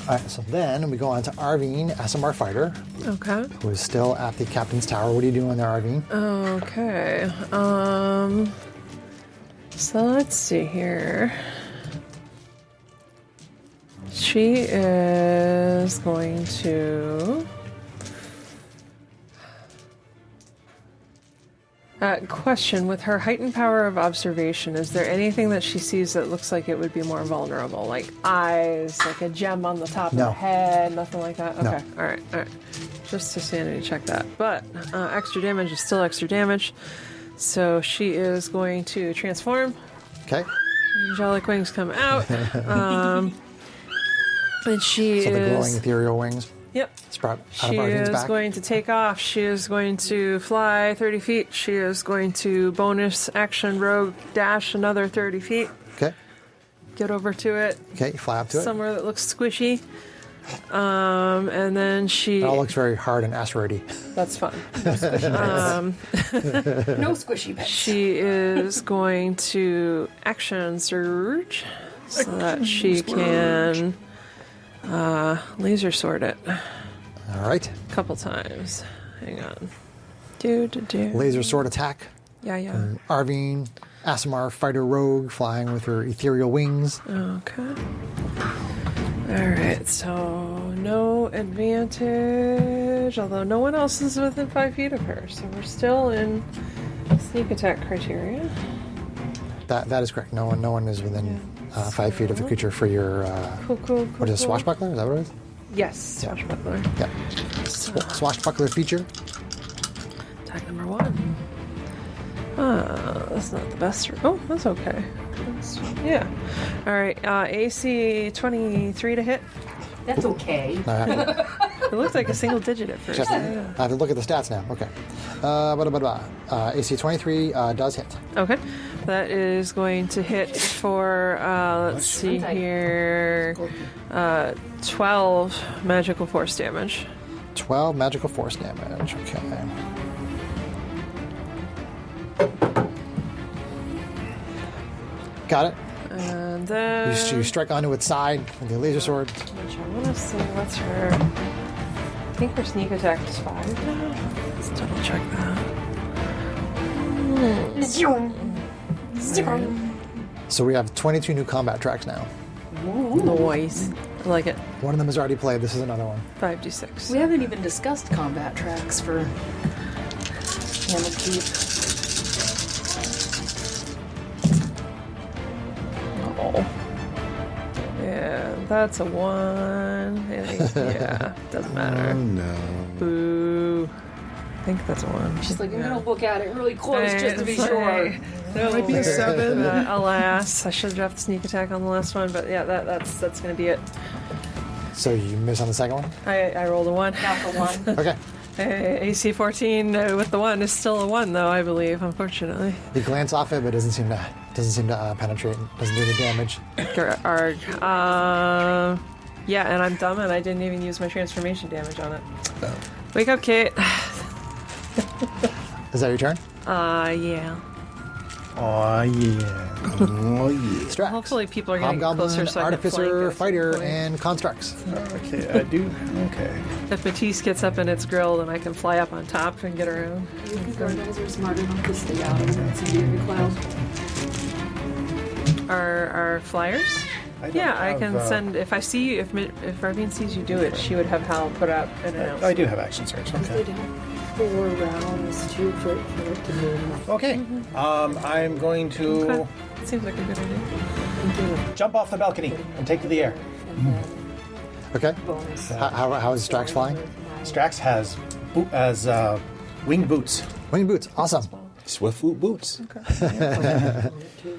[SPEAKER 1] All right. So then we go on to Arvine, SMR fighter,
[SPEAKER 5] Okay.
[SPEAKER 1] who is still at the captain's tower. What are you doing there, Arvine?
[SPEAKER 5] Okay. So let's see here. She is going to... question, with her heightened power of observation, is there anything that she sees that looks like it would be more vulnerable? Like eyes, like a gem on the top
[SPEAKER 1] No.
[SPEAKER 5] of her head, nothing like that?
[SPEAKER 1] No.
[SPEAKER 5] Okay, alright. Just to sanity check that. But extra damage is still extra damage. So she is going to transform.
[SPEAKER 1] Okay.
[SPEAKER 5] Angelic wings come out. And she
[SPEAKER 1] So the glowing
[SPEAKER 5] is...
[SPEAKER 1] ethereal wings
[SPEAKER 5] Yep.
[SPEAKER 1] sprout out
[SPEAKER 5] She
[SPEAKER 1] of Arvine's
[SPEAKER 5] is
[SPEAKER 1] back.
[SPEAKER 5] going to take off. She is going to fly 30 feet. She is going to bonus action rogue dash another 30 feet.
[SPEAKER 1] Okay.
[SPEAKER 5] Get over to it.
[SPEAKER 1] Okay. You fly up to it.
[SPEAKER 5] Somewhere that looks squishy. And then she...
[SPEAKER 1] It all looks very hard and asteroidy.
[SPEAKER 5] That's fun.
[SPEAKER 3] No squishy bits.
[SPEAKER 5] She is going to action surge so that she can laser sword it
[SPEAKER 1] All right.
[SPEAKER 5] a couple times. Hang on.
[SPEAKER 1] Laser sword attack.
[SPEAKER 5] Yeah.
[SPEAKER 1] Arvine, Asimar, fighter rogue, flying with her ethereal wings.
[SPEAKER 5] Okay. Alright, so no advantage, although no one else is within 5 feet of her, so we're still in sneak attack criteria.
[SPEAKER 1] That is correct. No one is within 5 feet of the creature for your
[SPEAKER 5] Cool.
[SPEAKER 1] what is it, swashbuckler? Is that what it is?
[SPEAKER 5] Yes, swashbuckler.
[SPEAKER 1] Yeah. Swashbuckler feature.
[SPEAKER 5] Attack number 1. That's not the best. Oh, that's okay. Yeah. Alright, AC 23 to hit.
[SPEAKER 3] That's okay.
[SPEAKER 5] It looked like a single digit at first.
[SPEAKER 1] I have to look at the stats now. Okay. AC 23 does hit.
[SPEAKER 5] Okay. That is going to hit for, let's see here, 12 magical force damage.
[SPEAKER 1] 12 magical force damage. Okay. Got it.
[SPEAKER 5] And then...
[SPEAKER 1] You strike onto its side with your laser sword.
[SPEAKER 5] Which I want to see, what's her... I think her sneak attack is 5 now. Let's double check that.
[SPEAKER 1] So we have 22 new combat tracks now.
[SPEAKER 5] Noise. I like it.
[SPEAKER 1] One of them is already played. This is another one.
[SPEAKER 5] 5d6.
[SPEAKER 3] We haven't even discussed combat tracks for Hammer Keep.
[SPEAKER 5] Oh. Yeah, that's a 1. Yeah, doesn't matter.
[SPEAKER 4] Oh no.
[SPEAKER 5] Boo. I think that's a 1.
[SPEAKER 3] She's like, I'm gonna look at it really close just to be sure.
[SPEAKER 5] That might be a 7. Alas, I should have dropped sneak attack on the last one, but yeah, that's gonna be it.
[SPEAKER 1] So you miss on the second one?
[SPEAKER 5] I rolled a 1.
[SPEAKER 3] Not the one.
[SPEAKER 1] Okay.
[SPEAKER 5] AC 14 with the 1 is still a 1, though, I believe, unfortunately.
[SPEAKER 1] You glance off it, but it doesn't seem to penetrate. Doesn't do any damage.
[SPEAKER 5] Arg. Yeah, and I'm dumb, and I didn't even use my transformation damage on it. Wake up, Kate.
[SPEAKER 1] Is that your turn?
[SPEAKER 5] Yeah.
[SPEAKER 2] Oh yeah.
[SPEAKER 4] Oh, yeah.
[SPEAKER 1] Strax.
[SPEAKER 5] Hopefully people are getting
[SPEAKER 1] Hobgoblin,
[SPEAKER 5] closer so I can
[SPEAKER 1] Artificer,
[SPEAKER 5] flank it.
[SPEAKER 1] Fighter, and Constructs.
[SPEAKER 2] Okay, I do. Okay.
[SPEAKER 5] If Matisse gets up in its grill, then I can fly up on top and get around.
[SPEAKER 3] You think our guys are smart enough to stay out of that security cloud?
[SPEAKER 5] Our flyers?
[SPEAKER 2] don't
[SPEAKER 5] Yeah, I
[SPEAKER 2] have,
[SPEAKER 5] can send. If I see you, if Ravine sees you do it, she would have Hal put out an announcement.
[SPEAKER 2] I do have action search.
[SPEAKER 3] They
[SPEAKER 2] Okay.
[SPEAKER 3] have 4 rounds to for it to move.
[SPEAKER 2] Okay. I'm going to
[SPEAKER 5] Okay. Seems like a good idea.
[SPEAKER 2] jump off the balcony and take to the air.
[SPEAKER 1] Okay.
[SPEAKER 3] Bonus.
[SPEAKER 1] How is Strax flying?
[SPEAKER 2] Strax has winged boots.
[SPEAKER 1] Winged boots. Awesome.
[SPEAKER 4] Swiftfoot boots.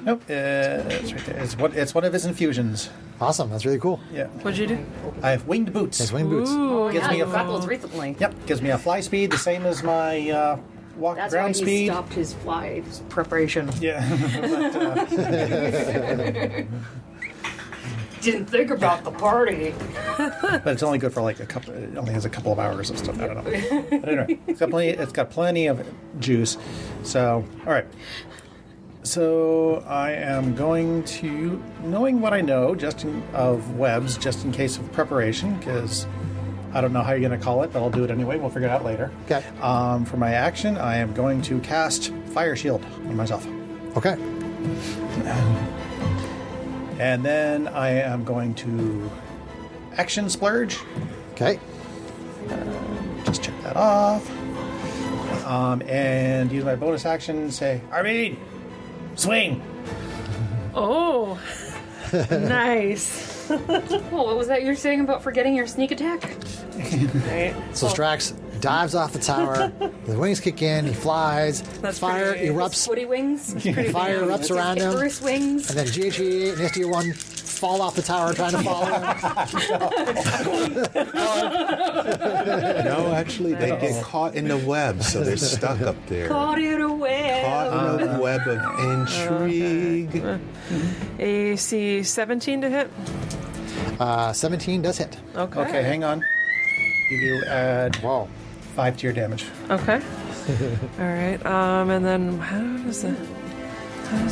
[SPEAKER 2] Nope, it's right there. It's one of his infusions.
[SPEAKER 1] Awesome. That's really cool.
[SPEAKER 2] Yeah,
[SPEAKER 5] What'd you do?
[SPEAKER 2] I have winged boots.
[SPEAKER 1] It's winged boots.
[SPEAKER 3] Oh,
[SPEAKER 2] Gives
[SPEAKER 3] yeah,
[SPEAKER 2] me
[SPEAKER 3] you
[SPEAKER 2] a
[SPEAKER 3] got those recently.
[SPEAKER 2] Yep, gives me a fly speed the same as my walk
[SPEAKER 3] That's why
[SPEAKER 2] ground
[SPEAKER 3] he
[SPEAKER 2] speed.
[SPEAKER 3] stopped his fly preparation.
[SPEAKER 2] Yeah,
[SPEAKER 3] Didn't think about the party.
[SPEAKER 2] but it's only good for like a couple. It only has a couple of hours of stuff. I don't know. But anyway, it's got plenty of juice. So, all right. So I am going to, knowing what I know, of webs, just in case of preparation, because I don't know how you're going to call it, but I'll do it anyway. We'll figure it out later.
[SPEAKER 1] Okay.
[SPEAKER 2] For my action, I am going to cast Fire Shield on myself.
[SPEAKER 1] Okay.
[SPEAKER 2] And then I am going to Action Splurge.
[SPEAKER 1] Okay.
[SPEAKER 2] Just check that off. And use my bonus action, say, Armin, swing.
[SPEAKER 5] Oh, nice.
[SPEAKER 3] Oh, what was that you were saying about forgetting your sneak attack?
[SPEAKER 5] Right.
[SPEAKER 1] So Strax dives off the tower. The wings kick in. He flies.
[SPEAKER 5] That's
[SPEAKER 1] Fire
[SPEAKER 5] pretty-
[SPEAKER 1] erupts.
[SPEAKER 3] Footy wings?
[SPEAKER 1] Fire erupts around him.
[SPEAKER 3] Icarus wings?
[SPEAKER 1] And then GHE and SDO1 fall off the tower trying to follow him.
[SPEAKER 4] No, actually, they get caught in the web, so they're stuck up there.
[SPEAKER 3] Caught in a web.
[SPEAKER 4] Caught in a web of intrigue.
[SPEAKER 5] AC 17 to hit.
[SPEAKER 1] 17 does hit.
[SPEAKER 5] Okay.
[SPEAKER 2] Okay, hang on. You add
[SPEAKER 1] Whoa.
[SPEAKER 2] 5 to your damage.
[SPEAKER 5] Okay. All right. And then how does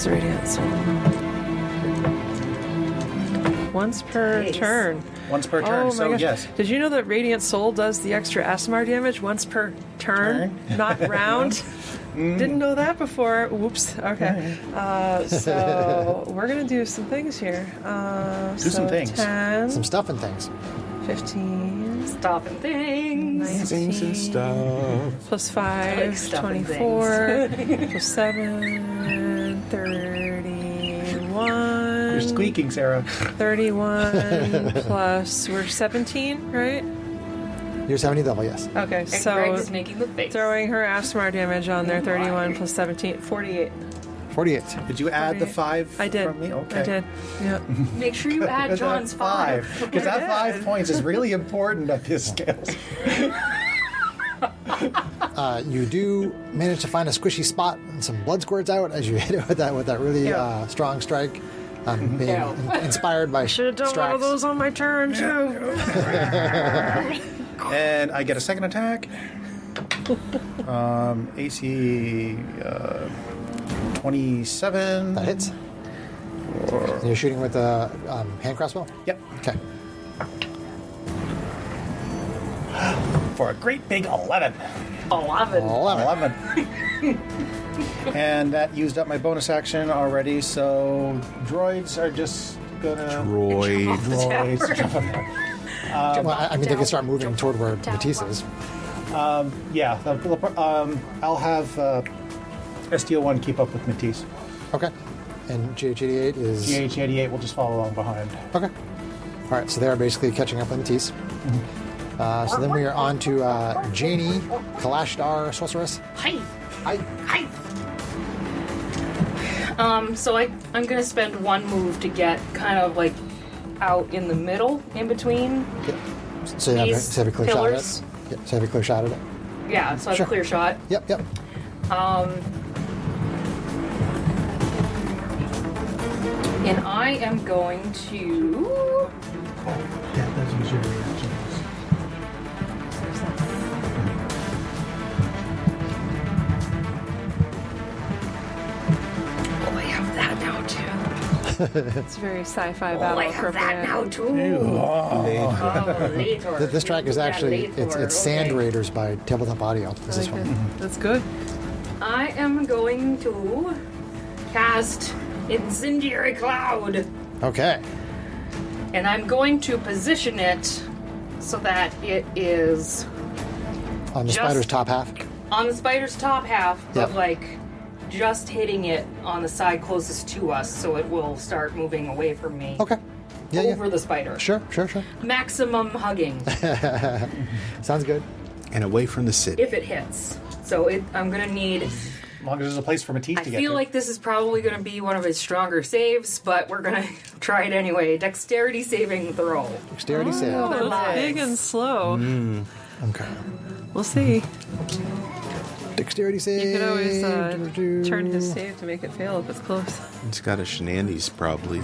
[SPEAKER 5] Radiant Soul? Once per
[SPEAKER 3] Nice.
[SPEAKER 5] turn.
[SPEAKER 2] Once per turn,
[SPEAKER 5] Oh my
[SPEAKER 2] so
[SPEAKER 5] gosh.
[SPEAKER 2] yes.
[SPEAKER 5] Did you know that Radiant Soul does the extra ASMR damage once per turn, not round? Didn't know that before. Whoops. Okay. So we're gonna do some things here.
[SPEAKER 2] Do some things.
[SPEAKER 5] 10,
[SPEAKER 1] Some stuff and things.
[SPEAKER 5] 15,
[SPEAKER 3] Stuff and things.
[SPEAKER 4] Things and
[SPEAKER 5] 19,
[SPEAKER 4] stuff.
[SPEAKER 5] plus
[SPEAKER 3] I
[SPEAKER 5] 5,
[SPEAKER 3] like stuff and
[SPEAKER 5] 24, plus 7, 31.
[SPEAKER 2] You're squeaking, Sarah.
[SPEAKER 5] 31 plus, we're 17, right?
[SPEAKER 1] You're 70 level, yes.
[SPEAKER 5] Okay,
[SPEAKER 3] And
[SPEAKER 5] so
[SPEAKER 3] Greg is making the face.
[SPEAKER 5] throwing her ASMR damage on there, 31 plus 17, 48.
[SPEAKER 1] 48.
[SPEAKER 2] Did you add the 5
[SPEAKER 5] I did.
[SPEAKER 2] from me? Okay.
[SPEAKER 5] I did. Yeah.
[SPEAKER 3] Make sure you add John's 5.
[SPEAKER 2] Because that 5 points is really important at this scale.
[SPEAKER 1] You do manage to find a squishy spot and some blood squirts out as you hit it with that really strong strike. Being inspired by
[SPEAKER 5] Should have done one of
[SPEAKER 1] Strax.
[SPEAKER 5] those on my turn, too.
[SPEAKER 2] And I get a second attack. AC 27.
[SPEAKER 1] That hits. And you're shooting with a hand crossbow?
[SPEAKER 2] Yep.
[SPEAKER 1] Okay.
[SPEAKER 2] For a great big 11.
[SPEAKER 3] 11.
[SPEAKER 1] 11.
[SPEAKER 2] And that used up my bonus action already, so droids are just gonna...
[SPEAKER 4] Droid.
[SPEAKER 2] Droids. jump up there.
[SPEAKER 1] Well, I mean, they can start moving toward where Matisse is.
[SPEAKER 2] Yeah, I'll have STO1 keep up with Matisse.
[SPEAKER 1] Okay. And GH88 is...
[SPEAKER 2] GH88 will just follow along behind.
[SPEAKER 1] Okay. All right, so they're basically catching up with Matisse. So then we are on to Janie, Kalashdar Sorceress.
[SPEAKER 3] Hi.
[SPEAKER 1] Hi.
[SPEAKER 3] Hi. So I'm gonna spend one move to get kind of like out in the middle, in between.
[SPEAKER 1] So you have,
[SPEAKER 3] These
[SPEAKER 1] to have a clear
[SPEAKER 3] pillars?
[SPEAKER 1] shot at it. Yeah, so have a clear shot at it.
[SPEAKER 3] Yeah, so I have
[SPEAKER 1] Sure.
[SPEAKER 3] a clear shot.
[SPEAKER 1] Yep, yep.
[SPEAKER 3] And I am going to.
[SPEAKER 2] That does use your reactions.
[SPEAKER 3] Oh, I have that now too.
[SPEAKER 5] It's very sci-fi
[SPEAKER 3] Oh,
[SPEAKER 5] battle
[SPEAKER 3] I have that now too.
[SPEAKER 2] Oh.
[SPEAKER 3] Oh, later.
[SPEAKER 1] This track is
[SPEAKER 3] Yeah,
[SPEAKER 1] actually
[SPEAKER 3] later.
[SPEAKER 1] it's Sand
[SPEAKER 3] Okay.
[SPEAKER 1] Raiders by Tabletop Audio. Is this
[SPEAKER 5] Okay.
[SPEAKER 1] one?
[SPEAKER 5] That's good.
[SPEAKER 3] I am going to cast Incendiary Cloud.
[SPEAKER 1] Okay.
[SPEAKER 3] And I'm going to position it so that it is
[SPEAKER 1] On the
[SPEAKER 3] Just-
[SPEAKER 1] spider's top half.
[SPEAKER 3] on the spider's top half, but
[SPEAKER 1] Yep.
[SPEAKER 3] like just hitting it on the side closest to us so it will start moving away from me.
[SPEAKER 1] Okay. Yeah,
[SPEAKER 3] Over
[SPEAKER 1] yeah.
[SPEAKER 3] the spider.
[SPEAKER 1] Sure, sure, sure.
[SPEAKER 3] Maximum hugging
[SPEAKER 1] Sounds good.
[SPEAKER 4] And away from the city.
[SPEAKER 3] if it hits. So I'm going to need.
[SPEAKER 2] As long as there's a place for Matisse
[SPEAKER 3] I
[SPEAKER 2] to get
[SPEAKER 3] feel
[SPEAKER 2] to.
[SPEAKER 3] like this is probably going to be one of his stronger saves, but we're going to try it anyway. Dexterity saving throw.
[SPEAKER 1] Dexterity save.
[SPEAKER 5] Oh,
[SPEAKER 3] They're
[SPEAKER 5] it's big
[SPEAKER 3] lives.
[SPEAKER 5] and slow.
[SPEAKER 1] Okay.
[SPEAKER 5] We'll see.
[SPEAKER 1] Dexterity save.
[SPEAKER 5] You could always
[SPEAKER 1] Do-do-do.
[SPEAKER 5] turn his save to make it fail if it's close.
[SPEAKER 4] It's got a shenanigans, probably.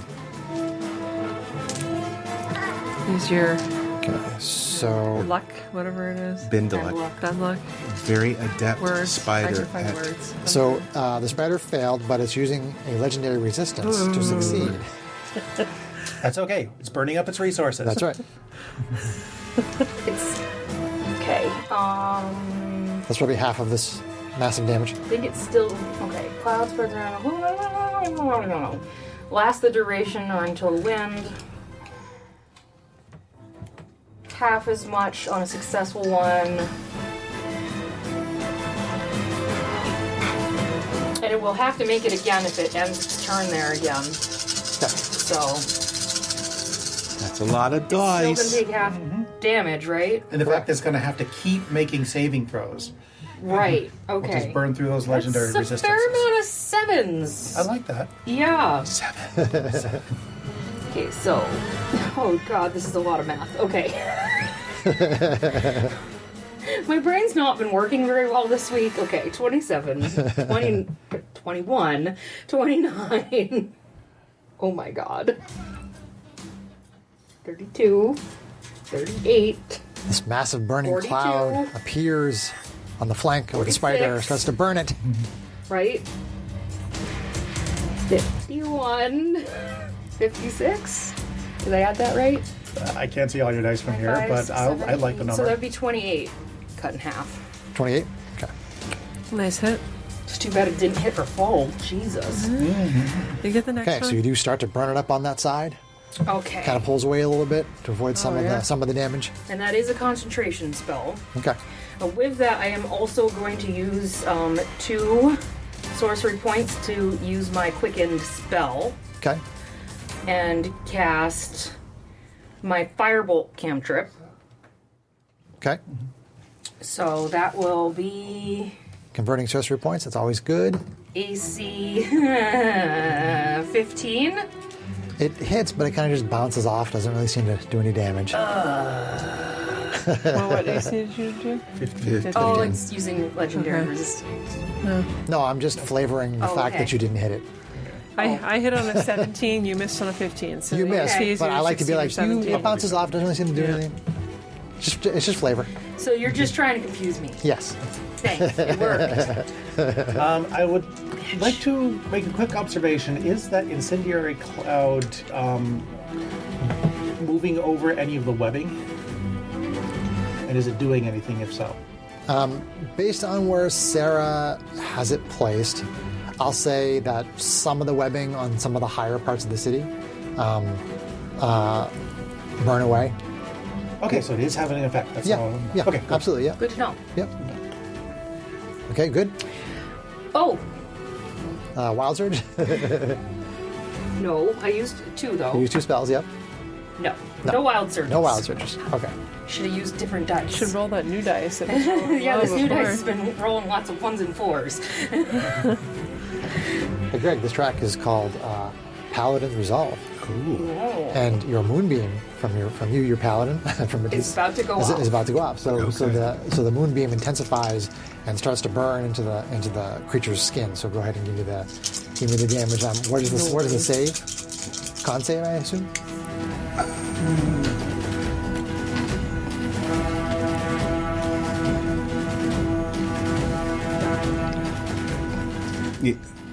[SPEAKER 5] Use your
[SPEAKER 1] Okay, so
[SPEAKER 5] luck, whatever it is.
[SPEAKER 4] Bindalek.
[SPEAKER 5] Bad luck.
[SPEAKER 4] Very adept
[SPEAKER 5] Words. I
[SPEAKER 4] spider
[SPEAKER 5] can find
[SPEAKER 4] at
[SPEAKER 5] words.
[SPEAKER 1] the spider failed, but it's using a legendary resistance to succeed.
[SPEAKER 2] That's okay. It's burning up its resources.
[SPEAKER 1] That's right.
[SPEAKER 3] It's. Okay.
[SPEAKER 1] That's probably half of this massive damage.
[SPEAKER 3] I think it's still. Okay. Cloud spreads around. Lasts the duration or until the wind. Half as much on a successful one. And it will have to make it again if it ends its turn there again.
[SPEAKER 1] Okay.
[SPEAKER 3] So.
[SPEAKER 4] That's a lot of
[SPEAKER 3] Still gonna
[SPEAKER 4] dice.
[SPEAKER 3] take half damage, right?
[SPEAKER 2] And the fact it's going to have to keep making saving throws.
[SPEAKER 3] Right.
[SPEAKER 2] We'll
[SPEAKER 3] Okay.
[SPEAKER 2] just burn through those legendary
[SPEAKER 3] That's a fair
[SPEAKER 2] resistances.
[SPEAKER 3] amount of sevens.
[SPEAKER 2] I like that.
[SPEAKER 3] Yeah.
[SPEAKER 4] 7.
[SPEAKER 3] Okay, so. Oh god, this is a lot of math. Okay. My brain's not been working very well this week. Okay, 27, 20, 21, 29. Oh my god. 32, 38.
[SPEAKER 1] This massive burning
[SPEAKER 3] 42.
[SPEAKER 1] cloud appears on the flank of the spider,
[SPEAKER 3] 46.
[SPEAKER 1] starts to burn it.
[SPEAKER 3] Right? 51, 56. Did I add that right?
[SPEAKER 2] I can't see all your dice from here,
[SPEAKER 3] Five,
[SPEAKER 2] but
[SPEAKER 3] six,
[SPEAKER 2] I
[SPEAKER 3] seven,
[SPEAKER 2] like the
[SPEAKER 3] eight.
[SPEAKER 2] number.
[SPEAKER 3] So that'd be 28 cut in half.
[SPEAKER 1] 28? Okay.
[SPEAKER 5] Nice hit.
[SPEAKER 3] It's too bad it didn't hit for full. Jesus.
[SPEAKER 5] You get the next
[SPEAKER 1] Okay,
[SPEAKER 5] one?
[SPEAKER 1] so you do start to burn it up on that side.
[SPEAKER 3] Okay.
[SPEAKER 1] Kind of pulls away a little bit to avoid some
[SPEAKER 5] yeah.
[SPEAKER 1] of the damage.
[SPEAKER 3] And that is a concentration spell.
[SPEAKER 1] Okay.
[SPEAKER 3] With that, I am also going to use 2 sorcery points to use my quickened spell
[SPEAKER 1] Okay.
[SPEAKER 3] and cast my firebolt cantrip.
[SPEAKER 1] Okay.
[SPEAKER 3] So that will be
[SPEAKER 1] Converting sorcery points, that's always good.
[SPEAKER 3] AC 15.
[SPEAKER 1] It hits, but it kind of just bounces off. Doesn't really seem to do any damage.
[SPEAKER 5] Well, what AC did you do?
[SPEAKER 4] 50.
[SPEAKER 3] Oh, it's using legendary
[SPEAKER 5] Okay.
[SPEAKER 3] resistance.
[SPEAKER 1] No, I'm just flavoring the
[SPEAKER 3] Oh,
[SPEAKER 1] fact
[SPEAKER 3] okay.
[SPEAKER 1] that you didn't hit it.
[SPEAKER 5] I hit on a 17, you missed on a 15. So
[SPEAKER 1] You
[SPEAKER 5] the
[SPEAKER 1] missed,
[SPEAKER 5] AC is
[SPEAKER 1] but I
[SPEAKER 5] either
[SPEAKER 1] like to be
[SPEAKER 5] 16 or
[SPEAKER 1] like, you,
[SPEAKER 5] 17.
[SPEAKER 1] it bounces off, doesn't really seem to do
[SPEAKER 5] Yeah.
[SPEAKER 1] anything. It's just flavor.
[SPEAKER 3] So you're just trying to confuse me.
[SPEAKER 1] Yes.
[SPEAKER 3] Thanks. It worked.
[SPEAKER 2] I would like to make a quick observation. Is that incendiary cloud moving over any of the webbing? And is it doing anything if so?
[SPEAKER 1] Based on where Sarah has it placed, I'll say that some of the webbing on some of the higher parts of the city burn away.
[SPEAKER 2] Okay, so it is having an effect. That's
[SPEAKER 1] Yeah,
[SPEAKER 2] all.
[SPEAKER 1] yeah,
[SPEAKER 2] Okay, cool.
[SPEAKER 1] absolutely, yeah.
[SPEAKER 3] Good to know.
[SPEAKER 1] Yep. Okay, good.
[SPEAKER 3] Oh,
[SPEAKER 1] Wild Surge.
[SPEAKER 3] no. I used 2, though.
[SPEAKER 1] You use 2 spells, yep.
[SPEAKER 3] No. No wild surges.
[SPEAKER 1] No Wild Surges. Okay.
[SPEAKER 3] Should have used different dice.
[SPEAKER 5] Should roll that new dice. That was rolling
[SPEAKER 3] Yeah,
[SPEAKER 5] low
[SPEAKER 3] this new
[SPEAKER 5] before.
[SPEAKER 3] dice has been rolling lots of 1s and 4s.
[SPEAKER 1] Hey, Greg, this track is called Paladin's Resolve.
[SPEAKER 4] Cool.
[SPEAKER 1] And your moonbeam from you, your paladin, from Matisse,
[SPEAKER 3] It's about to go off.
[SPEAKER 1] is about to go off. So
[SPEAKER 4] Okay.
[SPEAKER 1] so the moonbeam intensifies and starts to burn into the creature's skin. So go ahead and give me the damage. What is the save? Con save, I assume.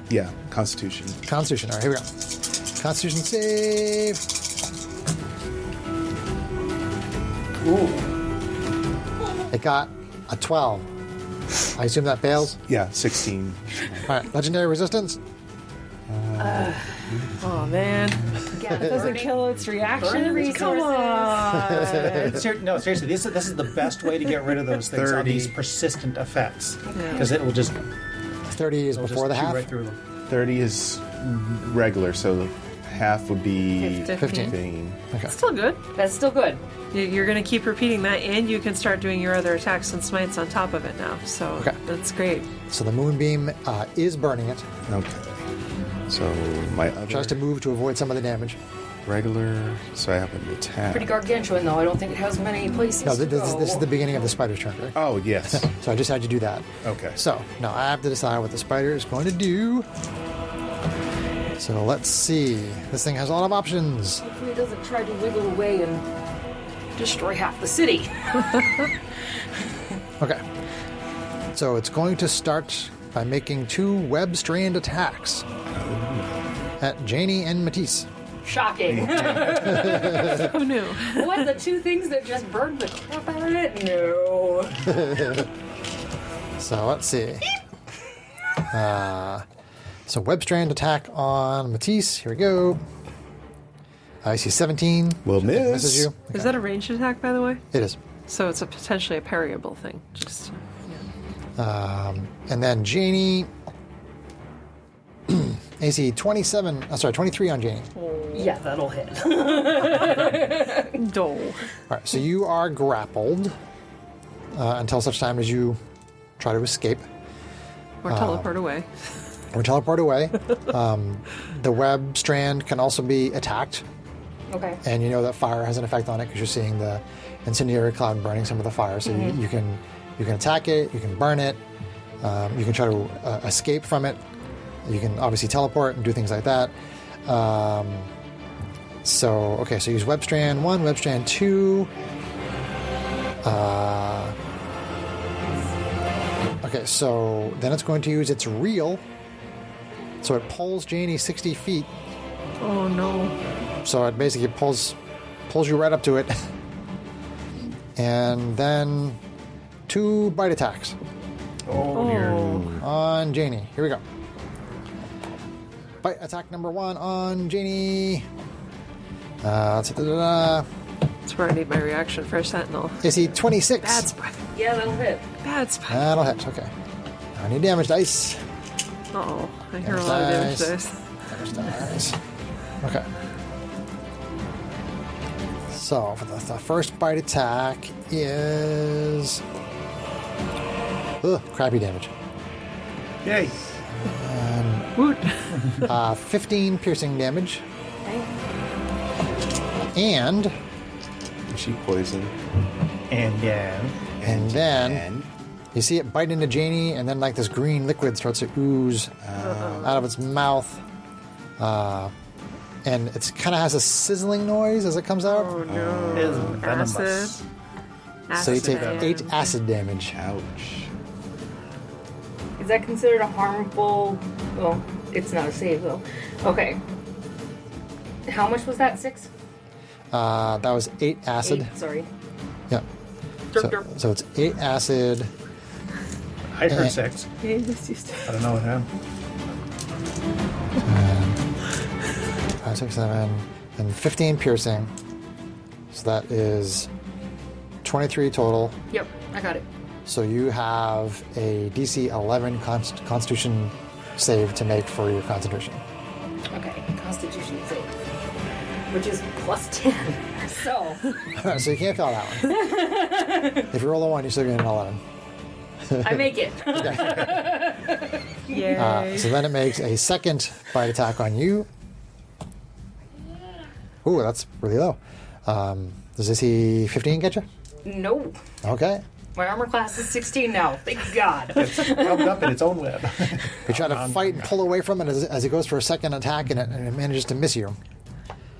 [SPEAKER 4] Yeah, Constitution.
[SPEAKER 1] Constitution. All right, here we go. Constitution save. It got a 12. I assume that fails.
[SPEAKER 4] Yeah, 16.
[SPEAKER 1] All right, legendary resistance.
[SPEAKER 5] Oh man,
[SPEAKER 3] Yeah,
[SPEAKER 5] doesn't kill its
[SPEAKER 3] Burn
[SPEAKER 5] reaction.
[SPEAKER 3] the
[SPEAKER 5] Come
[SPEAKER 3] resources.
[SPEAKER 5] on.
[SPEAKER 2] No, seriously, this is the best way to get rid of those things on
[SPEAKER 4] 30.
[SPEAKER 2] these persistent effects.
[SPEAKER 5] Yeah.
[SPEAKER 2] Because it will just,
[SPEAKER 1] 30 is
[SPEAKER 2] it'll
[SPEAKER 1] before the
[SPEAKER 2] just chew
[SPEAKER 1] half.
[SPEAKER 2] right through them.
[SPEAKER 4] 30 is regular, so half would be
[SPEAKER 5] 15.
[SPEAKER 4] 15.
[SPEAKER 1] Okay.
[SPEAKER 5] Still good.
[SPEAKER 3] That's still good.
[SPEAKER 5] You're going to keep repeating that, and you can start doing your other attacks and smites on top of it now. So
[SPEAKER 1] Okay.
[SPEAKER 5] that's great.
[SPEAKER 1] So the moonbeam is burning it.
[SPEAKER 4] Okay. So my other
[SPEAKER 1] Tries to move to avoid some of the damage.
[SPEAKER 4] regular, so I have an attack.
[SPEAKER 3] Pretty gargantuan, though. I don't think it has many places
[SPEAKER 1] No,
[SPEAKER 3] to
[SPEAKER 1] this
[SPEAKER 3] go.
[SPEAKER 1] is the beginning of the spider's turn, right?
[SPEAKER 4] Oh, yes.
[SPEAKER 1] So I just had you do that.
[SPEAKER 4] Okay.
[SPEAKER 1] So now I have to decide what the spider is going to do. So let's see. This thing has a lot of options.
[SPEAKER 3] Hopefully it doesn't try to wiggle away and destroy half the city.
[SPEAKER 1] Okay. So it's going to start by making 2 web strand attacks at Janie and Matisse.
[SPEAKER 3] Shocking.
[SPEAKER 5] Oh no.
[SPEAKER 3] What? The 2 things that just burned the crap out of it? No.
[SPEAKER 1] So let's see. So web strand attack on Matisse. Here we go. I see 17.
[SPEAKER 4] Will
[SPEAKER 1] which I think
[SPEAKER 4] miss.
[SPEAKER 1] Misses you.
[SPEAKER 5] Is that a ranged attack, by the way?
[SPEAKER 1] It is.
[SPEAKER 5] So it's potentially a parryable thing. Just
[SPEAKER 1] And then Janie. AC 27. Sorry, 23 on Janie.
[SPEAKER 3] Yeah, that'll hit.
[SPEAKER 5] dole.
[SPEAKER 1] All right, so you are grappled until such time as you try to escape
[SPEAKER 5] Or teleport away.
[SPEAKER 1] or teleport away. The web strand can also be attacked,
[SPEAKER 3] Okay.
[SPEAKER 1] and you know that fire has an effect on it because you're seeing the incendiary cloud burning some of the fire. So you can attack it, you can burn it, you can try to escape from it. You can obviously teleport and do things like that. So use web strand 1, web strand 2. Okay, so then it's going to use its reel. So it pulls Janie 60 feet.
[SPEAKER 5] Oh no.
[SPEAKER 1] So it basically pulls you right up to it. And then 2 bite attacks
[SPEAKER 2] Oh, dear.
[SPEAKER 1] on Janie. Here we go. Bite attack number 1 on Janie.
[SPEAKER 5] That's where I need my reaction for a sentinel.
[SPEAKER 1] AC 26.
[SPEAKER 5] Bad spot.
[SPEAKER 3] Yeah, that'll hit.
[SPEAKER 5] Bad spot.
[SPEAKER 1] That'll hit. Okay. I need damage dice.
[SPEAKER 5] Uh-oh. I hear a
[SPEAKER 1] Damage
[SPEAKER 5] lot of damage
[SPEAKER 1] dice.
[SPEAKER 5] dice.
[SPEAKER 1] Damage dice. Okay. So for the first bite attack is crappy damage.
[SPEAKER 2] Yay.
[SPEAKER 5] Woot.
[SPEAKER 1] 15 piercing damage,
[SPEAKER 3] Okay.
[SPEAKER 1] and
[SPEAKER 4] Is she poison?
[SPEAKER 2] And yeah.
[SPEAKER 1] then you see it bite into Janie, and then like this green liquid starts to ooze out of its mouth, and it kind of has a sizzling noise as it comes out.
[SPEAKER 5] Oh no.
[SPEAKER 2] Is venomous.
[SPEAKER 5] Acid.
[SPEAKER 1] So you take
[SPEAKER 5] Acid.
[SPEAKER 1] 8 acid damage.
[SPEAKER 4] Ouch.
[SPEAKER 3] Is that considered a harmful... Well, it's not a save, though. Okay. How much was that? 6?
[SPEAKER 1] That was 8 acid.
[SPEAKER 3] 8, sorry.
[SPEAKER 1] Yeah.
[SPEAKER 3] Derp, derp.
[SPEAKER 1] So it's 8 acid.
[SPEAKER 2] I heard 6.
[SPEAKER 5] Yeah, this used to-
[SPEAKER 2] I don't know what happened.
[SPEAKER 1] 5, 6, 7, and 15 piercing. So that is 23 total.
[SPEAKER 3] Yep, I got it.
[SPEAKER 1] So you have a DC 11 Constitution save to make for your concentration.
[SPEAKER 3] Okay, Constitution save. Which is plus 10. So,
[SPEAKER 1] So you can't fail that one. If you roll a 1, you're still getting an 11.
[SPEAKER 3] I make it.
[SPEAKER 5] Yay.
[SPEAKER 1] So then it makes a second bite attack on you. Ooh, that's really low. Does this 15 get you?
[SPEAKER 3] No.
[SPEAKER 1] Okay.
[SPEAKER 3] My armor class is 16 now. Thank God.
[SPEAKER 2] It's rubbed up in its own web.
[SPEAKER 1] You try to fight and pull away from it as it goes for a second attack, and it manages to miss you.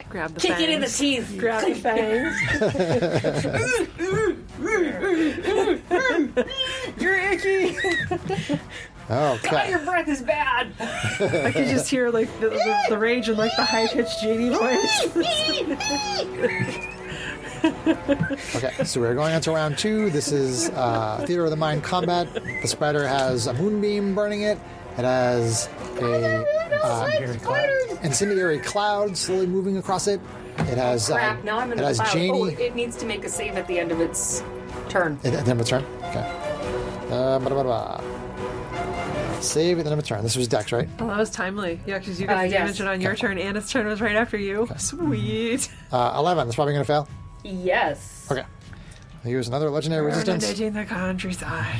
[SPEAKER 5] Grab the
[SPEAKER 3] Kick
[SPEAKER 5] fangs.
[SPEAKER 3] it in the teeth.
[SPEAKER 5] Grab the fangs.
[SPEAKER 3] You're icky. God,
[SPEAKER 1] Okay.
[SPEAKER 3] your breath is bad.
[SPEAKER 5] I can just hear like the rage in like the high pitched Genie voice.
[SPEAKER 1] Okay, so we're going into round 2. This is Theater of the Mind combat. The spider has a moonbeam burning it. It has a incendiary cloud slowly moving across it. It has
[SPEAKER 3] Crap, now I'm in
[SPEAKER 1] it
[SPEAKER 3] the
[SPEAKER 1] has
[SPEAKER 3] cloud.
[SPEAKER 1] Janie.
[SPEAKER 3] Oh, it needs to make a save at the end of its turn.
[SPEAKER 1] At the end of its turn? Okay. Save at the end of its turn. This was Dex, right?
[SPEAKER 5] Oh, that was timely. Yeah, because you got the
[SPEAKER 3] yes.
[SPEAKER 5] damage it on your turn, and its turn was right after you. Sweet.
[SPEAKER 1] 11. That's probably going to fail.
[SPEAKER 3] Yes.
[SPEAKER 1] Okay. I'll use another legendary resistance.
[SPEAKER 5] Originating the countryside.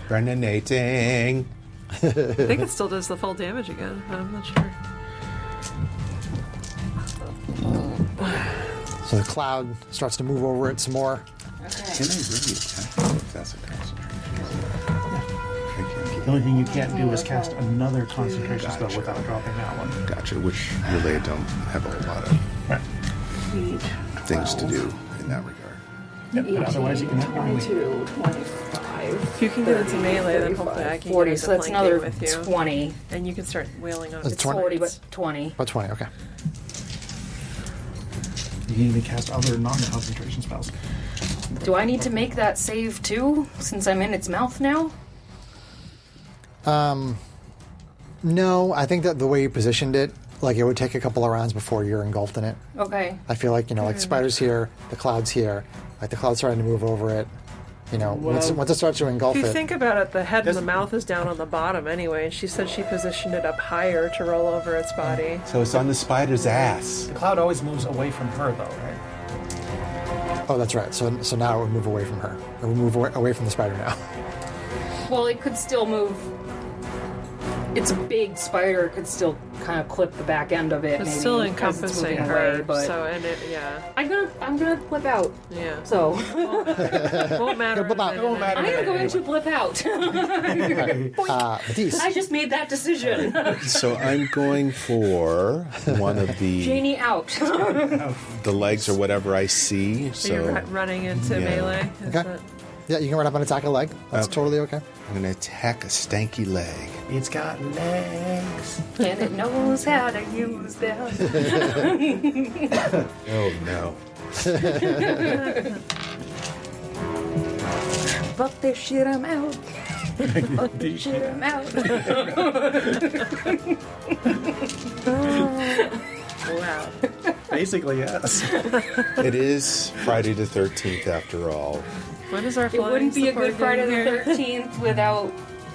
[SPEAKER 4] Renenating.
[SPEAKER 5] I think it still does the full damage again, but I'm not sure.
[SPEAKER 1] So the cloud starts to move over it some more.
[SPEAKER 4] Can I really attack if that's a concentration?
[SPEAKER 2] The only thing you can't do is cast another concentration spell without dropping that one.
[SPEAKER 4] Gotcha, which really don't have a whole lot of things to do in that regard.
[SPEAKER 2] Yep, but otherwise you can hit only.
[SPEAKER 3] 22, 25.
[SPEAKER 5] If you can get into melee, then hopefully I can
[SPEAKER 3] 40,
[SPEAKER 5] get
[SPEAKER 3] so
[SPEAKER 5] into
[SPEAKER 3] that's
[SPEAKER 5] flanking
[SPEAKER 3] another
[SPEAKER 5] with you.
[SPEAKER 3] 20.
[SPEAKER 5] And you can start wailing on
[SPEAKER 1] It's
[SPEAKER 5] its
[SPEAKER 1] 20.
[SPEAKER 3] 40,
[SPEAKER 5] points.
[SPEAKER 3] but 20.
[SPEAKER 1] About 20, okay.
[SPEAKER 2] You can even cast other non-concentration spells.
[SPEAKER 3] Do I need to make that save too, since I'm in its mouth now?
[SPEAKER 1] No, I think that the way you positioned it, like it would take a couple of rounds before you're engulfed in it.
[SPEAKER 3] Okay.
[SPEAKER 1] I feel like, like the spider's here, the cloud's here, like the cloud's starting to move over it. Once it starts to engulf
[SPEAKER 5] If you
[SPEAKER 1] it.
[SPEAKER 5] think about it, the head and the
[SPEAKER 2] Doesn't-
[SPEAKER 5] mouth is down on the bottom anyway, and she said she positioned it up higher to roll over its body.
[SPEAKER 4] So it's on the spider's ass.
[SPEAKER 2] The cloud always moves away from her, though, right?
[SPEAKER 1] Oh, that's right. So now it would move away from her. It would move away from the spider now.
[SPEAKER 3] Well, it could still move. It's a big spider. It could still kind of clip the back end of it.
[SPEAKER 5] It's
[SPEAKER 3] maybe,
[SPEAKER 5] still
[SPEAKER 3] as
[SPEAKER 5] encompassing
[SPEAKER 3] moving
[SPEAKER 5] her,
[SPEAKER 3] away, but
[SPEAKER 5] so, and it, yeah.
[SPEAKER 3] I'm gonna blip out.
[SPEAKER 5] Yeah.
[SPEAKER 3] So
[SPEAKER 5] Won't matter.
[SPEAKER 1] Blip out.
[SPEAKER 5] if
[SPEAKER 1] It won't
[SPEAKER 2] matter.
[SPEAKER 3] I am going to blip out.
[SPEAKER 1] Matisse.
[SPEAKER 3] I just made that decision.
[SPEAKER 4] So I'm going for one of the
[SPEAKER 3] Janie out.
[SPEAKER 4] the legs or whatever I see.
[SPEAKER 5] Are
[SPEAKER 4] So
[SPEAKER 5] you
[SPEAKER 4] I'm
[SPEAKER 5] running into
[SPEAKER 4] Yeah.
[SPEAKER 5] melee? Is
[SPEAKER 1] Okay.
[SPEAKER 5] that-
[SPEAKER 1] Yeah, you can run up and attack a leg. That's totally okay.
[SPEAKER 4] going to attack a stanky leg.
[SPEAKER 2] It's got legs.
[SPEAKER 3] And it knows how to use them.
[SPEAKER 4] Oh no.
[SPEAKER 3] Fuck this shit, I'm out. Fuck this shit, I'm out.
[SPEAKER 5] Wow.
[SPEAKER 2] Basically, yes.
[SPEAKER 4] It is Friday the 13th after all.
[SPEAKER 5] When is our
[SPEAKER 3] It
[SPEAKER 5] flying
[SPEAKER 3] wouldn't be a
[SPEAKER 5] support
[SPEAKER 3] good Friday
[SPEAKER 5] getting
[SPEAKER 3] the
[SPEAKER 5] here?
[SPEAKER 3] 13th without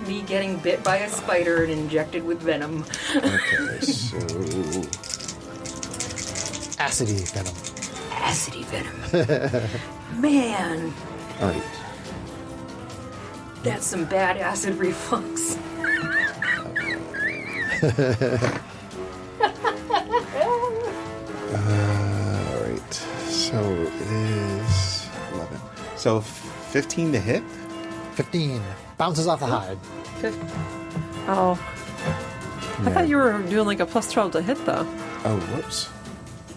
[SPEAKER 3] me getting bit by a spider and injected with venom.
[SPEAKER 4] Okay, so
[SPEAKER 1] Acidy venom.
[SPEAKER 3] Acidy venom. Man,
[SPEAKER 4] all right.
[SPEAKER 3] that's some bad acid reflux.
[SPEAKER 4] All right. So it is 11. So 15 to hit.
[SPEAKER 1] 15. Bounces off the hide.
[SPEAKER 5] Oh. I thought you were doing like a plus 12 to hit, though.
[SPEAKER 4] Oh, whoops.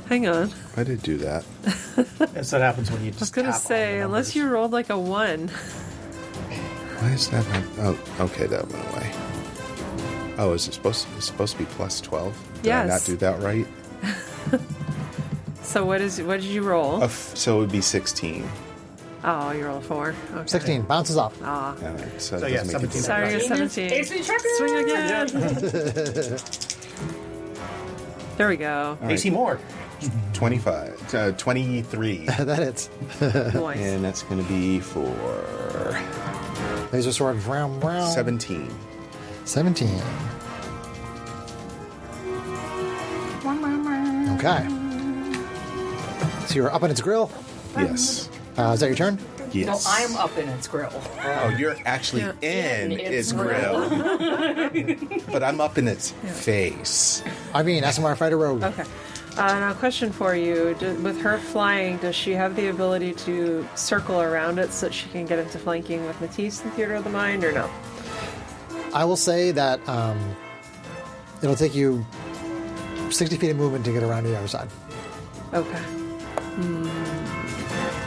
[SPEAKER 5] Hang on.
[SPEAKER 4] I did do that.
[SPEAKER 2] That's what happens when you just
[SPEAKER 5] I was going to
[SPEAKER 2] tap on
[SPEAKER 5] say,
[SPEAKER 2] the
[SPEAKER 5] unless
[SPEAKER 2] numbers.
[SPEAKER 5] you rolled like a 1.
[SPEAKER 4] Why is that not? Oh, okay, that went away. Oh, is it supposed to be plus 12? Did I not
[SPEAKER 5] Yes.
[SPEAKER 4] do that right?
[SPEAKER 5] So what did you roll?
[SPEAKER 4] So it would be 16.
[SPEAKER 5] Oh, you rolled a 4. Okay.
[SPEAKER 1] 16. Bounces off.
[SPEAKER 5] Ah.
[SPEAKER 4] All right, so,
[SPEAKER 2] So,
[SPEAKER 4] it
[SPEAKER 2] yeah,
[SPEAKER 4] doesn't make
[SPEAKER 2] 17.
[SPEAKER 4] it
[SPEAKER 5] Sorry, you're 17.
[SPEAKER 3] AC tracker!
[SPEAKER 5] Swing again. There we go.
[SPEAKER 4] All right,
[SPEAKER 2] AC more.
[SPEAKER 4] 25. 23.
[SPEAKER 1] That hits.
[SPEAKER 5] Nice.
[SPEAKER 4] And that's going to be for
[SPEAKER 1] Laser sword. Round, round.
[SPEAKER 4] 17.
[SPEAKER 1] 17. Okay. So you're up in its grill.
[SPEAKER 4] Yes.
[SPEAKER 1] Is that your turn?
[SPEAKER 4] Yes.
[SPEAKER 3] No, I'm up in its grill.
[SPEAKER 4] Oh, you're actually
[SPEAKER 5] Yeah.
[SPEAKER 4] in
[SPEAKER 3] In
[SPEAKER 4] its
[SPEAKER 3] its
[SPEAKER 4] grill. But I'm up in its face.
[SPEAKER 1] I mean, SMR Fighter Rogue.
[SPEAKER 5] Okay. Now, question for you. With her flying, does she have the ability to circle around it so that she can get into flanking with Matisse in Theater of the Mind, or no?
[SPEAKER 1] I will say that it'll take you 60 feet of movement to get around to the other side.
[SPEAKER 5] Okay.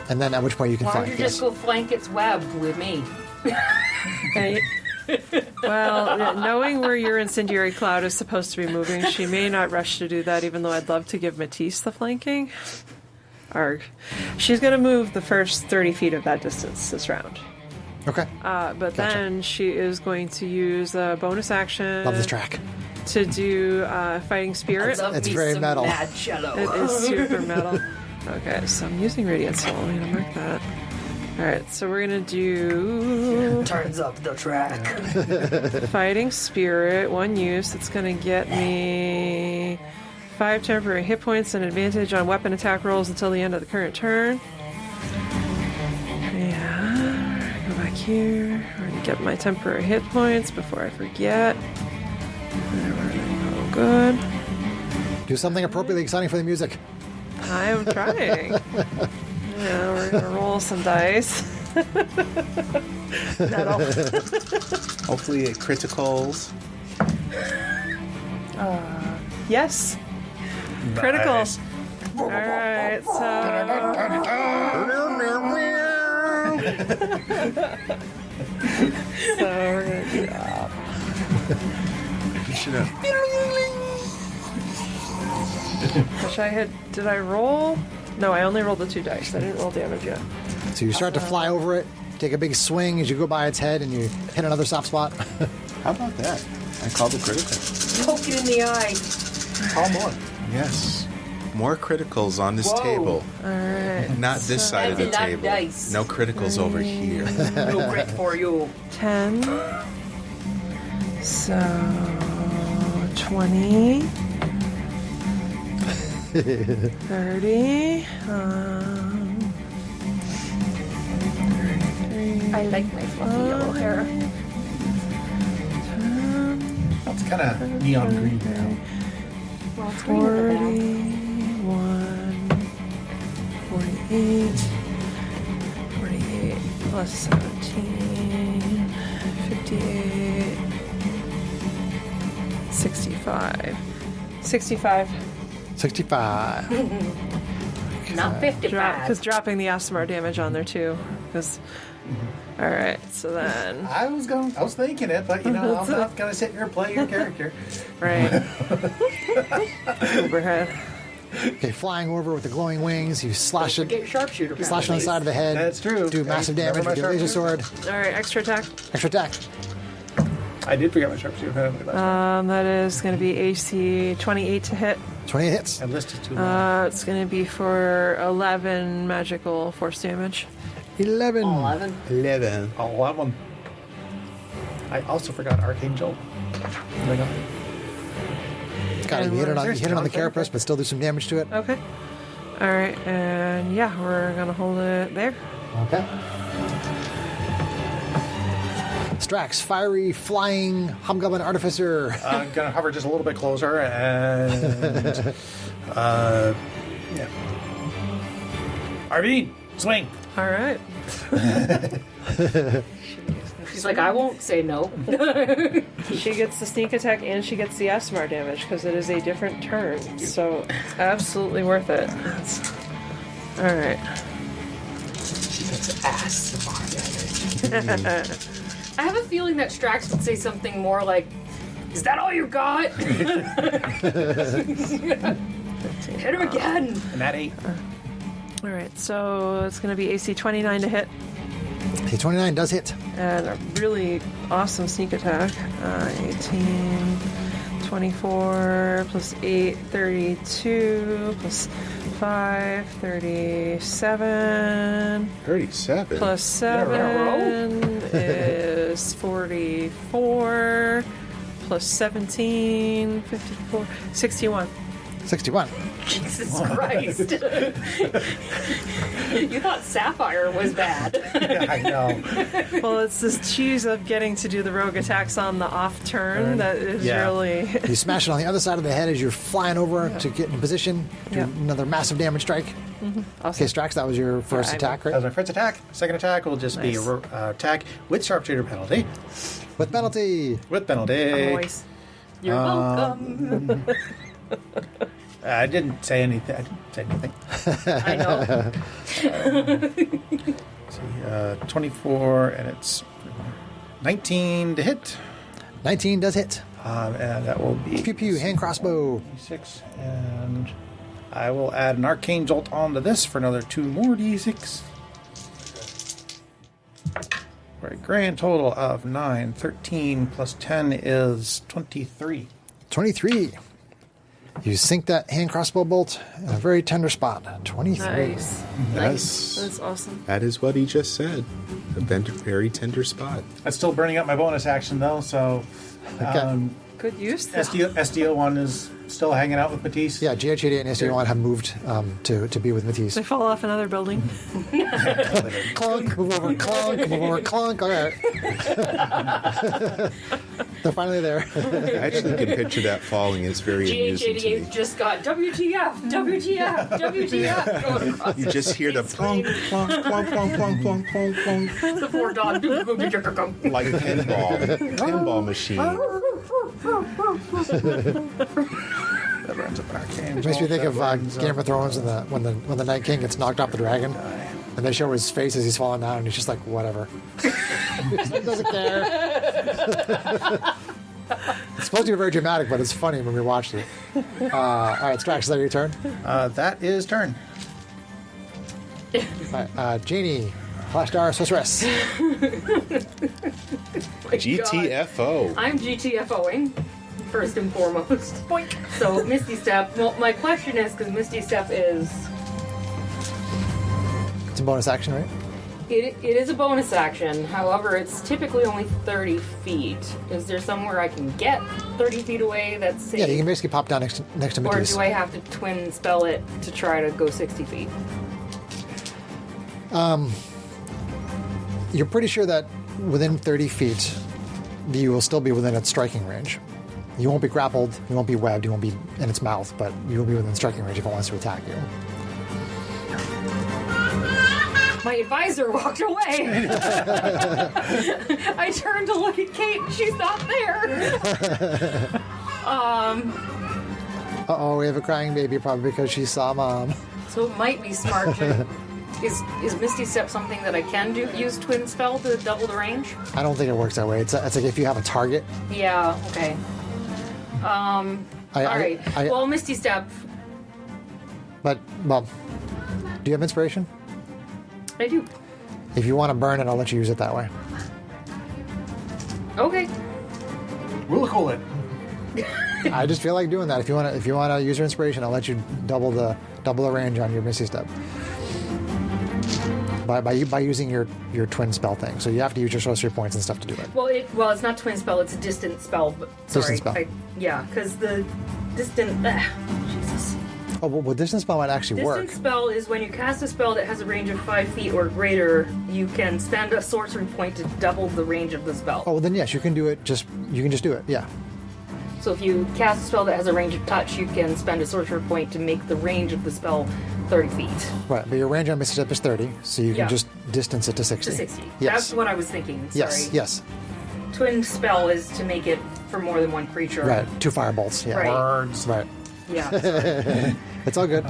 [SPEAKER 1] And then at which point you can
[SPEAKER 3] Why don't
[SPEAKER 1] flank.
[SPEAKER 3] you just go flank its web with me?
[SPEAKER 5] Okay. Well, knowing where your incendiary cloud is supposed to be moving, she may not rush to do that, even though I'd love to give Matisse the flanking. Arg. She's going to move the first 30 feet of that distance this round.
[SPEAKER 1] Okay.
[SPEAKER 5] But then she is going to use a bonus action
[SPEAKER 1] Love this track.
[SPEAKER 5] to do Fighting Spirit.
[SPEAKER 3] Love
[SPEAKER 1] It's
[SPEAKER 3] me
[SPEAKER 1] very
[SPEAKER 3] some
[SPEAKER 1] metal.
[SPEAKER 3] Mad cello.
[SPEAKER 5] It is super metal. Okay, so I'm using Radiant Soul. I'm going to mark that. Alright, so we're going to do
[SPEAKER 3] Turns up the track.
[SPEAKER 5] Fighting Spirit, 1 use. It's going to get me 5 temporary hit points and advantage on weapon attack rolls until the end of the current turn. Yeah, go back here. We're going to get my temporary hit points before I forget. There we go. Good.
[SPEAKER 1] Do something appropriately exciting for the music.
[SPEAKER 5] I am trying. Yeah, we're going to roll some dice. Metal.
[SPEAKER 4] Hopefully it criticals.
[SPEAKER 5] Yes. Critical.
[SPEAKER 2] Nice.
[SPEAKER 5] Alright, so we're gonna do that.
[SPEAKER 4] You should have.
[SPEAKER 5] Wish I had. Did I roll? No, I only rolled the 2 dice. I didn't roll damage yet.
[SPEAKER 1] So you start to fly over it, take a big swing as you go by its head, and you hit another soft spot.
[SPEAKER 4] How about that? I called it critical.
[SPEAKER 3] Poke it in the eye.
[SPEAKER 2] Call more.
[SPEAKER 4] Yes. More criticals on this
[SPEAKER 3] Whoa.
[SPEAKER 4] table.
[SPEAKER 5] Alright.
[SPEAKER 4] Not this side of the
[SPEAKER 3] That's a lot of
[SPEAKER 4] table.
[SPEAKER 3] dice.
[SPEAKER 4] No criticals over here.
[SPEAKER 3] No crit for you.
[SPEAKER 5] 10. So 20. 30. 33.
[SPEAKER 3] I like my fluffy yellow hair.
[SPEAKER 2] It's kind of neon green now.
[SPEAKER 3] Well, it's green in the back.
[SPEAKER 5] 41, 48, 48 plus 17, 58, 65. 65.
[SPEAKER 1] 65.
[SPEAKER 3] Not 55.
[SPEAKER 5] Because dropping the Asmar damage on there too. Because, all right, so then,
[SPEAKER 2] I was thinking it, but I'm not gonna sit here and play your character.
[SPEAKER 5] right. Overhead.
[SPEAKER 1] Okay, flying over with the glowing wings, you slash it,
[SPEAKER 3] Get sharpshooter.
[SPEAKER 1] slash on the side of the head.
[SPEAKER 2] That's true.
[SPEAKER 1] Do massive
[SPEAKER 2] Remember
[SPEAKER 1] damage
[SPEAKER 2] my
[SPEAKER 1] with your laser sword.
[SPEAKER 5] All right, extra attack.
[SPEAKER 1] Extra attack.
[SPEAKER 2] I did forget my sharpshooter.
[SPEAKER 5] That is going to be AC 28 to hit.
[SPEAKER 1] 28 hits.
[SPEAKER 2] I listed too long.
[SPEAKER 5] It's going to be for 11 magical force damage.
[SPEAKER 1] 11.
[SPEAKER 3] 11.
[SPEAKER 4] 11.
[SPEAKER 2] 11. I also forgot Archangel. There we go.
[SPEAKER 1] Got it. You hit it on,
[SPEAKER 2] There's
[SPEAKER 1] the
[SPEAKER 2] Tom there.
[SPEAKER 1] carapace, but still do some damage to it.
[SPEAKER 5] Okay. All right, and yeah, we're going to hold it there.
[SPEAKER 1] Okay. Strax, fiery, flying, hobgoblin artificer.
[SPEAKER 2] I'm gonna hover just a little bit closer and yeah. Arvine, swing.
[SPEAKER 5] All right.
[SPEAKER 3] She's like, I won't say no.
[SPEAKER 5] She gets the sneak attack and she gets the Asmar damage because it is a different turn. So, absolutely worth it. All right.
[SPEAKER 3] Ass. I have a feeling that Strax would say something more like, "Is that all you got?" Hit him again.
[SPEAKER 2] And that 8.
[SPEAKER 5] All right, so it's going to be AC 29 to hit.
[SPEAKER 1] Okay, 29 does hit.
[SPEAKER 5] And a really awesome sneak attack. 18, 24, plus 8, 32, plus 5, 37,
[SPEAKER 4] 37.
[SPEAKER 5] plus 7 is 44, plus 17, 54, 61.
[SPEAKER 1] 61.
[SPEAKER 3] Jesus Christ. You thought Sapphire was bad.
[SPEAKER 2] Yeah, I know.
[SPEAKER 5] Well, it's this cheese of getting to do the rogue attacks on the off turn that is
[SPEAKER 2] Yeah.
[SPEAKER 5] really.
[SPEAKER 1] You smash it on the other side of the head as you're flying over to get in position. Do
[SPEAKER 5] Yeah.
[SPEAKER 1] another massive damage strike. Okay, Strax, that was your first
[SPEAKER 5] I
[SPEAKER 1] attack,
[SPEAKER 2] That was
[SPEAKER 1] right?
[SPEAKER 2] my first attack. Second attack will just be
[SPEAKER 5] Nice.
[SPEAKER 2] a attack with sharpshooter penalty.
[SPEAKER 1] With penalty.
[SPEAKER 2] With penalty.
[SPEAKER 5] Voice.
[SPEAKER 3] You're welcome.
[SPEAKER 2] I didn't say anything. I didn't say anything.
[SPEAKER 3] I know.
[SPEAKER 2] See, 24, and it's 19 to hit.
[SPEAKER 1] 19 does hit.
[SPEAKER 2] And that will be
[SPEAKER 1] Pew pew, hand crossbow.
[SPEAKER 2] 6, and I will add an arcane jolt onto this for another 2 more d6. For a grand total of 9. 13 plus 10 is 23.
[SPEAKER 1] 23. You sink that hand crossbow bolt in a very tender spot. 23.
[SPEAKER 5] Nice.
[SPEAKER 4] Yes.
[SPEAKER 5] That's awesome.
[SPEAKER 4] That is what he just said. A very tender spot.
[SPEAKER 2] That's still burning up my bonus action, though, so
[SPEAKER 1] Okay.
[SPEAKER 5] Good use. though.
[SPEAKER 2] SDO 1 is still hanging out with Matisse.
[SPEAKER 1] Yeah, GH88 and SDO1 have moved to be with Matisse.
[SPEAKER 5] They fall off another building.
[SPEAKER 1] Clunk, move over, clunk, move over, clunk. All right. They're finally there.
[SPEAKER 4] I actually can picture that falling. It's very amusing to me.
[SPEAKER 3] GH88 just got WTF, WTF, WTF going across
[SPEAKER 4] You just hear the plunk, plunk, plunk, plunk, plunk, plunk, plunk, plunk,
[SPEAKER 3] the poor dog.
[SPEAKER 4] like a pinball machine.
[SPEAKER 2] That burns up an arcane
[SPEAKER 1] It makes me
[SPEAKER 2] jolt.
[SPEAKER 1] think
[SPEAKER 2] That
[SPEAKER 1] of
[SPEAKER 2] burns
[SPEAKER 1] Game
[SPEAKER 2] up-
[SPEAKER 1] of Thrones and when the Night King gets knocked off the dragon, and they show his face as he's falling down, and he's just like, whatever. He doesn't care. It's supposed to be very dramatic, but it's funny when we watched it. All right, Strax, is that your turn?
[SPEAKER 2] That is turn.
[SPEAKER 1] All right, Genie, Flash Star Sorceress.
[SPEAKER 4] GTFO.
[SPEAKER 3] I'm GTFOing, first and foremost. Boink. So, Misty Step. Well, my question is, because Misty Step is...
[SPEAKER 1] It's a bonus action, right?
[SPEAKER 3] It is a bonus action. However, it's typically only 30 feet. Is there somewhere I can get 30 feet away that's safe?
[SPEAKER 1] Yeah, you can basically pop down next to
[SPEAKER 3] Or
[SPEAKER 1] Matisse.
[SPEAKER 3] do I have to twin spell it to try to go 60 feet?
[SPEAKER 1] You're pretty sure that within 30 feet, you will still be within its striking range. You won't be grappled, you won't be webbed, you won't be in its mouth, but you will be within striking range if it wants to attack you.
[SPEAKER 3] My advisor walked away. I turned to look at Kate, and she's not there.
[SPEAKER 1] Uh-oh, we have a crying baby, probably because she saw Mom.
[SPEAKER 3] So it might be smart to... Is Misty Step something that I can use twin spell to double the range?
[SPEAKER 1] I don't think it works that way. It's like if you have a target.
[SPEAKER 3] Yeah, okay. All right. Well, Misty Step,
[SPEAKER 1] But, well, do you have inspiration?
[SPEAKER 3] I do.
[SPEAKER 1] If you want to burn it, I'll let you use it that way.
[SPEAKER 3] Okay.
[SPEAKER 2] We'll call it.
[SPEAKER 1] I just feel like doing that. If you want to use your inspiration, I'll let you double the range on your Misty Step. By using your twin spell thing. So you have to use your sorcery points and stuff to do it.
[SPEAKER 3] Well, it's not twin spell. It's a distant spell. But sorry,
[SPEAKER 1] Distant spell.
[SPEAKER 3] yeah, because the distant. Jesus.
[SPEAKER 1] Oh, well, distance spell might actually
[SPEAKER 3] Distant
[SPEAKER 1] work.
[SPEAKER 3] spell is when you cast a spell that has a range of 5 feet or greater. You can spend a sorcery point to double the range of the spell.
[SPEAKER 1] Oh, well, then yes, you can do it. You can just do it. Yeah.
[SPEAKER 3] So if you cast a spell that has a range of touch, you can spend a sorcery point to make the range of the spell 30 feet
[SPEAKER 1] Right, but your range on Misty Step is 30, so you can
[SPEAKER 3] Yeah.
[SPEAKER 1] just distance it to 60.
[SPEAKER 3] to 60.
[SPEAKER 1] Yes.
[SPEAKER 3] That's what I was thinking. Sorry.
[SPEAKER 1] Yes.
[SPEAKER 3] Twin spell is to make it for more than one creature.
[SPEAKER 1] Right, 2 firebolts. Yeah.
[SPEAKER 3] Right.
[SPEAKER 2] Birds.
[SPEAKER 1] Right.
[SPEAKER 3] Yeah. Sorry.
[SPEAKER 1] It's all good.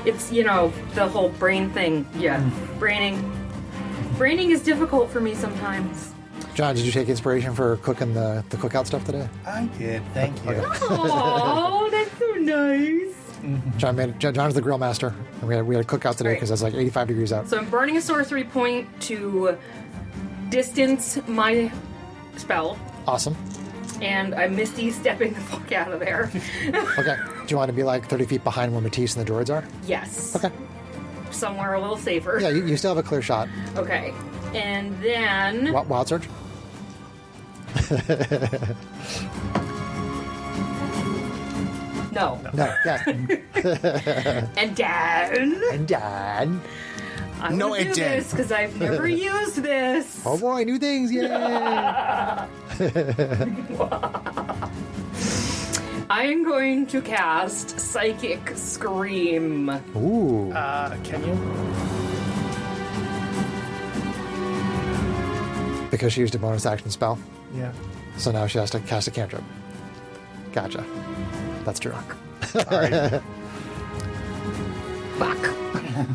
[SPEAKER 3] It's, the whole brain thing. Yeah. Braining is difficult for me sometimes.
[SPEAKER 1] John, did you take inspiration for cooking the cookout stuff today?
[SPEAKER 2] I did. Thank you.
[SPEAKER 3] Oh, that's so nice.
[SPEAKER 1] John's the grill master, and we had a cookout today
[SPEAKER 3] Right.
[SPEAKER 1] because it's like 85 degrees out.
[SPEAKER 3] So I'm burning a sorcery point to distance my spell,
[SPEAKER 1] Awesome.
[SPEAKER 3] and I'm Misty stepping the fuck out of there.
[SPEAKER 1] Okay. Do you want to be like 30 feet behind where Matisse and the droids are?
[SPEAKER 3] Yes.
[SPEAKER 1] Okay.
[SPEAKER 3] Somewhere a little safer.
[SPEAKER 1] Yeah, you still have a clear shot.
[SPEAKER 3] Okay. And then...
[SPEAKER 1] Wild surge?
[SPEAKER 3] No.
[SPEAKER 1] No, yeah.
[SPEAKER 3] And Dan.
[SPEAKER 1] And Dad.
[SPEAKER 3] I'm
[SPEAKER 4] No,
[SPEAKER 3] gonna
[SPEAKER 4] it
[SPEAKER 3] do
[SPEAKER 4] didn't.
[SPEAKER 3] this because I've never used this.
[SPEAKER 1] Oh boy, new things, yay!
[SPEAKER 3] I am going to cast Psychic Scream.
[SPEAKER 1] Ooh.
[SPEAKER 2] Can you?
[SPEAKER 1] Because she used a bonus action spell.
[SPEAKER 2] Yeah.
[SPEAKER 1] So now she has to cast a cantrip. Gotcha. That's true.
[SPEAKER 2] All right.
[SPEAKER 3] Fuck.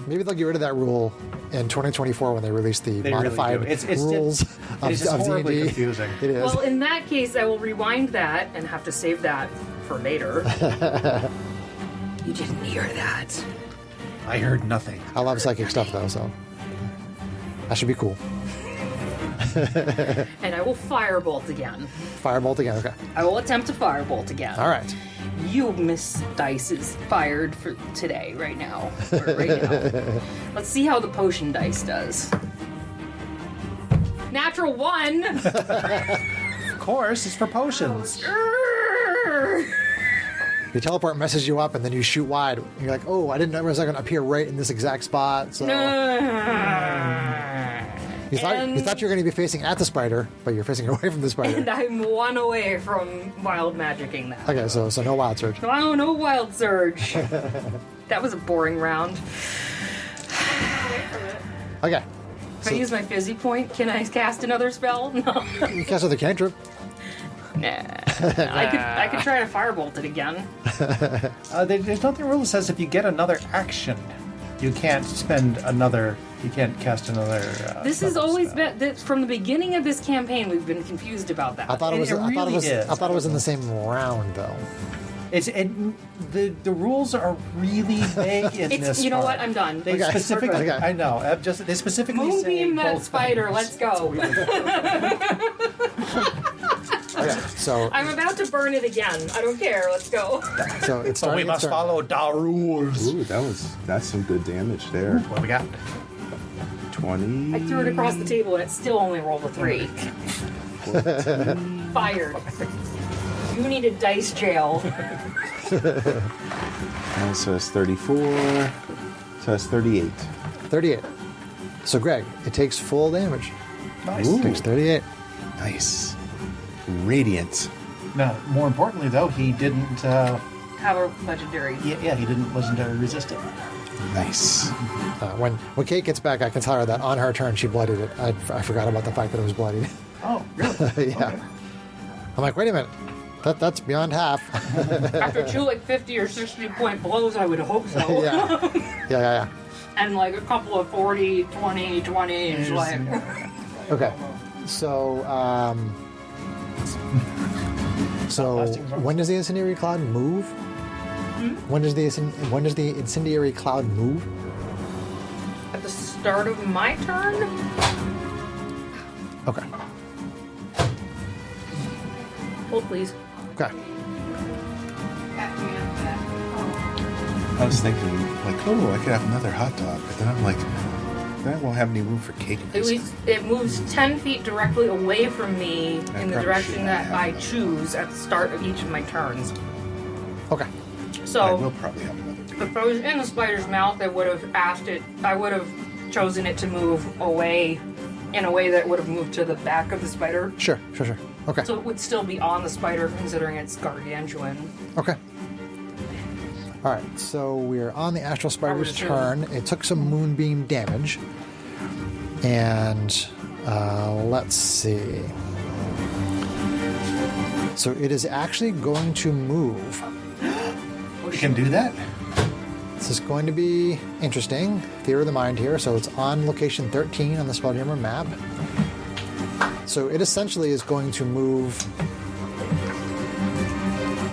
[SPEAKER 1] Maybe they'll get rid of that rule in 2024 when they release the
[SPEAKER 2] They really
[SPEAKER 1] modified
[SPEAKER 2] do. It's
[SPEAKER 1] rules
[SPEAKER 2] it's just
[SPEAKER 1] of
[SPEAKER 2] horribly
[SPEAKER 1] D&D.
[SPEAKER 2] confusing.
[SPEAKER 1] It is.
[SPEAKER 3] Well, in that case, I will rewind that and have to save that for later. You didn't hear that.
[SPEAKER 2] I heard nothing.
[SPEAKER 1] I love psychic stuff though, so that should be cool.
[SPEAKER 3] And I will firebolt again.
[SPEAKER 1] Firebolt again. Okay.
[SPEAKER 3] I will attempt to firebolt again.
[SPEAKER 1] All right.
[SPEAKER 3] You, Miss Dice, is fired for today, right now. Or right now. Let's see how the potion dice does. Natural 1!
[SPEAKER 2] Of course, it's for potions.
[SPEAKER 1] Your teleport messes you up, and then you shoot wide. And you're like, oh, I didn't know it was going to appear right in this exact spot. So you thought you were going to be facing at the spider, but you're facing away from the spider.
[SPEAKER 3] And I'm 1 away from wild magicking that.
[SPEAKER 1] Okay, so no wild surge.
[SPEAKER 3] Oh, no wild surge. That was a boring round.
[SPEAKER 1] Okay.
[SPEAKER 3] If I use my fizzy point, can I cast another spell? No.
[SPEAKER 1] You cast another cantrip.
[SPEAKER 3] Nah. I could try to firebolt it again.
[SPEAKER 2] There's nothing rule that says if you get another action, you can't cast another.
[SPEAKER 3] This has
[SPEAKER 2] spell.
[SPEAKER 3] always been from the beginning of this campaign. We've been confused about that.
[SPEAKER 1] I thought it was.
[SPEAKER 2] It really is.
[SPEAKER 1] I thought it was in the same round though.
[SPEAKER 2] The rules are really vague in
[SPEAKER 3] It's,
[SPEAKER 2] this.
[SPEAKER 3] you know
[SPEAKER 2] part.
[SPEAKER 3] what? I'm done.
[SPEAKER 2] They
[SPEAKER 1] Okay.
[SPEAKER 2] specifically.
[SPEAKER 1] Okay.
[SPEAKER 2] I know. They specifically say
[SPEAKER 3] Moonbeam that
[SPEAKER 2] both
[SPEAKER 3] spider.
[SPEAKER 2] things.
[SPEAKER 3] Let's go.
[SPEAKER 1] Okay, so
[SPEAKER 3] I'm about to burn it again. I don't care. Let's go.
[SPEAKER 1] so it's
[SPEAKER 2] So we
[SPEAKER 1] starting.
[SPEAKER 2] must follow the rules.
[SPEAKER 4] Ooh, that's some good damage there.
[SPEAKER 2] What we got?
[SPEAKER 4] 20.
[SPEAKER 3] I threw it across the table and it still only rolled a 3. Fired. You need a dice jail.
[SPEAKER 4] And so it's 34. So that's 38.
[SPEAKER 1] 38. So Greg, it takes full damage.
[SPEAKER 2] Nice.
[SPEAKER 4] Ooh.
[SPEAKER 1] It takes 38.
[SPEAKER 4] Nice. Radiant.
[SPEAKER 2] Now, more importantly, though, he didn't.
[SPEAKER 3] Have a legendary.
[SPEAKER 2] Yeah, he didn't legendary resist it.
[SPEAKER 4] Nice.
[SPEAKER 1] When Kate gets back, I can tell her that on her turn she bloodied it. I forgot about the fact that it was bloodied.
[SPEAKER 2] Oh, really?
[SPEAKER 1] Yeah.
[SPEAKER 2] Okay.
[SPEAKER 1] I'm like, wait a minute. That's beyond half.
[SPEAKER 3] After 2 like 50 or 60 point blows, I would hope so.
[SPEAKER 1] Yeah.
[SPEAKER 3] And like a couple of 40, 20, 20s, like.
[SPEAKER 1] Okay. So when does the incendiary cloud move? When does the incendiary cloud move?
[SPEAKER 3] At the start of my turn?
[SPEAKER 1] Okay.
[SPEAKER 3] Hold, please.
[SPEAKER 1] Okay.
[SPEAKER 4] I was thinking, like, oh, I could have another hot dog. But then I'm like, then I won't have any room for cake and ice cream.
[SPEAKER 3] It moves 10 feet directly away from me in the
[SPEAKER 4] probably
[SPEAKER 3] direction
[SPEAKER 4] should
[SPEAKER 3] that
[SPEAKER 4] have
[SPEAKER 3] I
[SPEAKER 4] another.
[SPEAKER 3] choose at the start of each of my turns.
[SPEAKER 1] Okay.
[SPEAKER 4] I will
[SPEAKER 3] So,
[SPEAKER 4] probably have another cake.
[SPEAKER 3] if I was in the spider's mouth, I would have chosen it to move away in a way that would have moved to the back of the spider.
[SPEAKER 1] Sure. Okay.
[SPEAKER 3] So it would still be on the spider considering it's gargantuan.
[SPEAKER 1] Okay. All right, so we're on the Astral Spider's
[SPEAKER 3] assume.
[SPEAKER 1] turn. It took some moonbeam damage. And let's see. So it is actually going to move.
[SPEAKER 2] We can do that?
[SPEAKER 1] This is going to be interesting. Theory of the mind here. So it's on location 13 on the Spelljammer map. So it essentially is going to move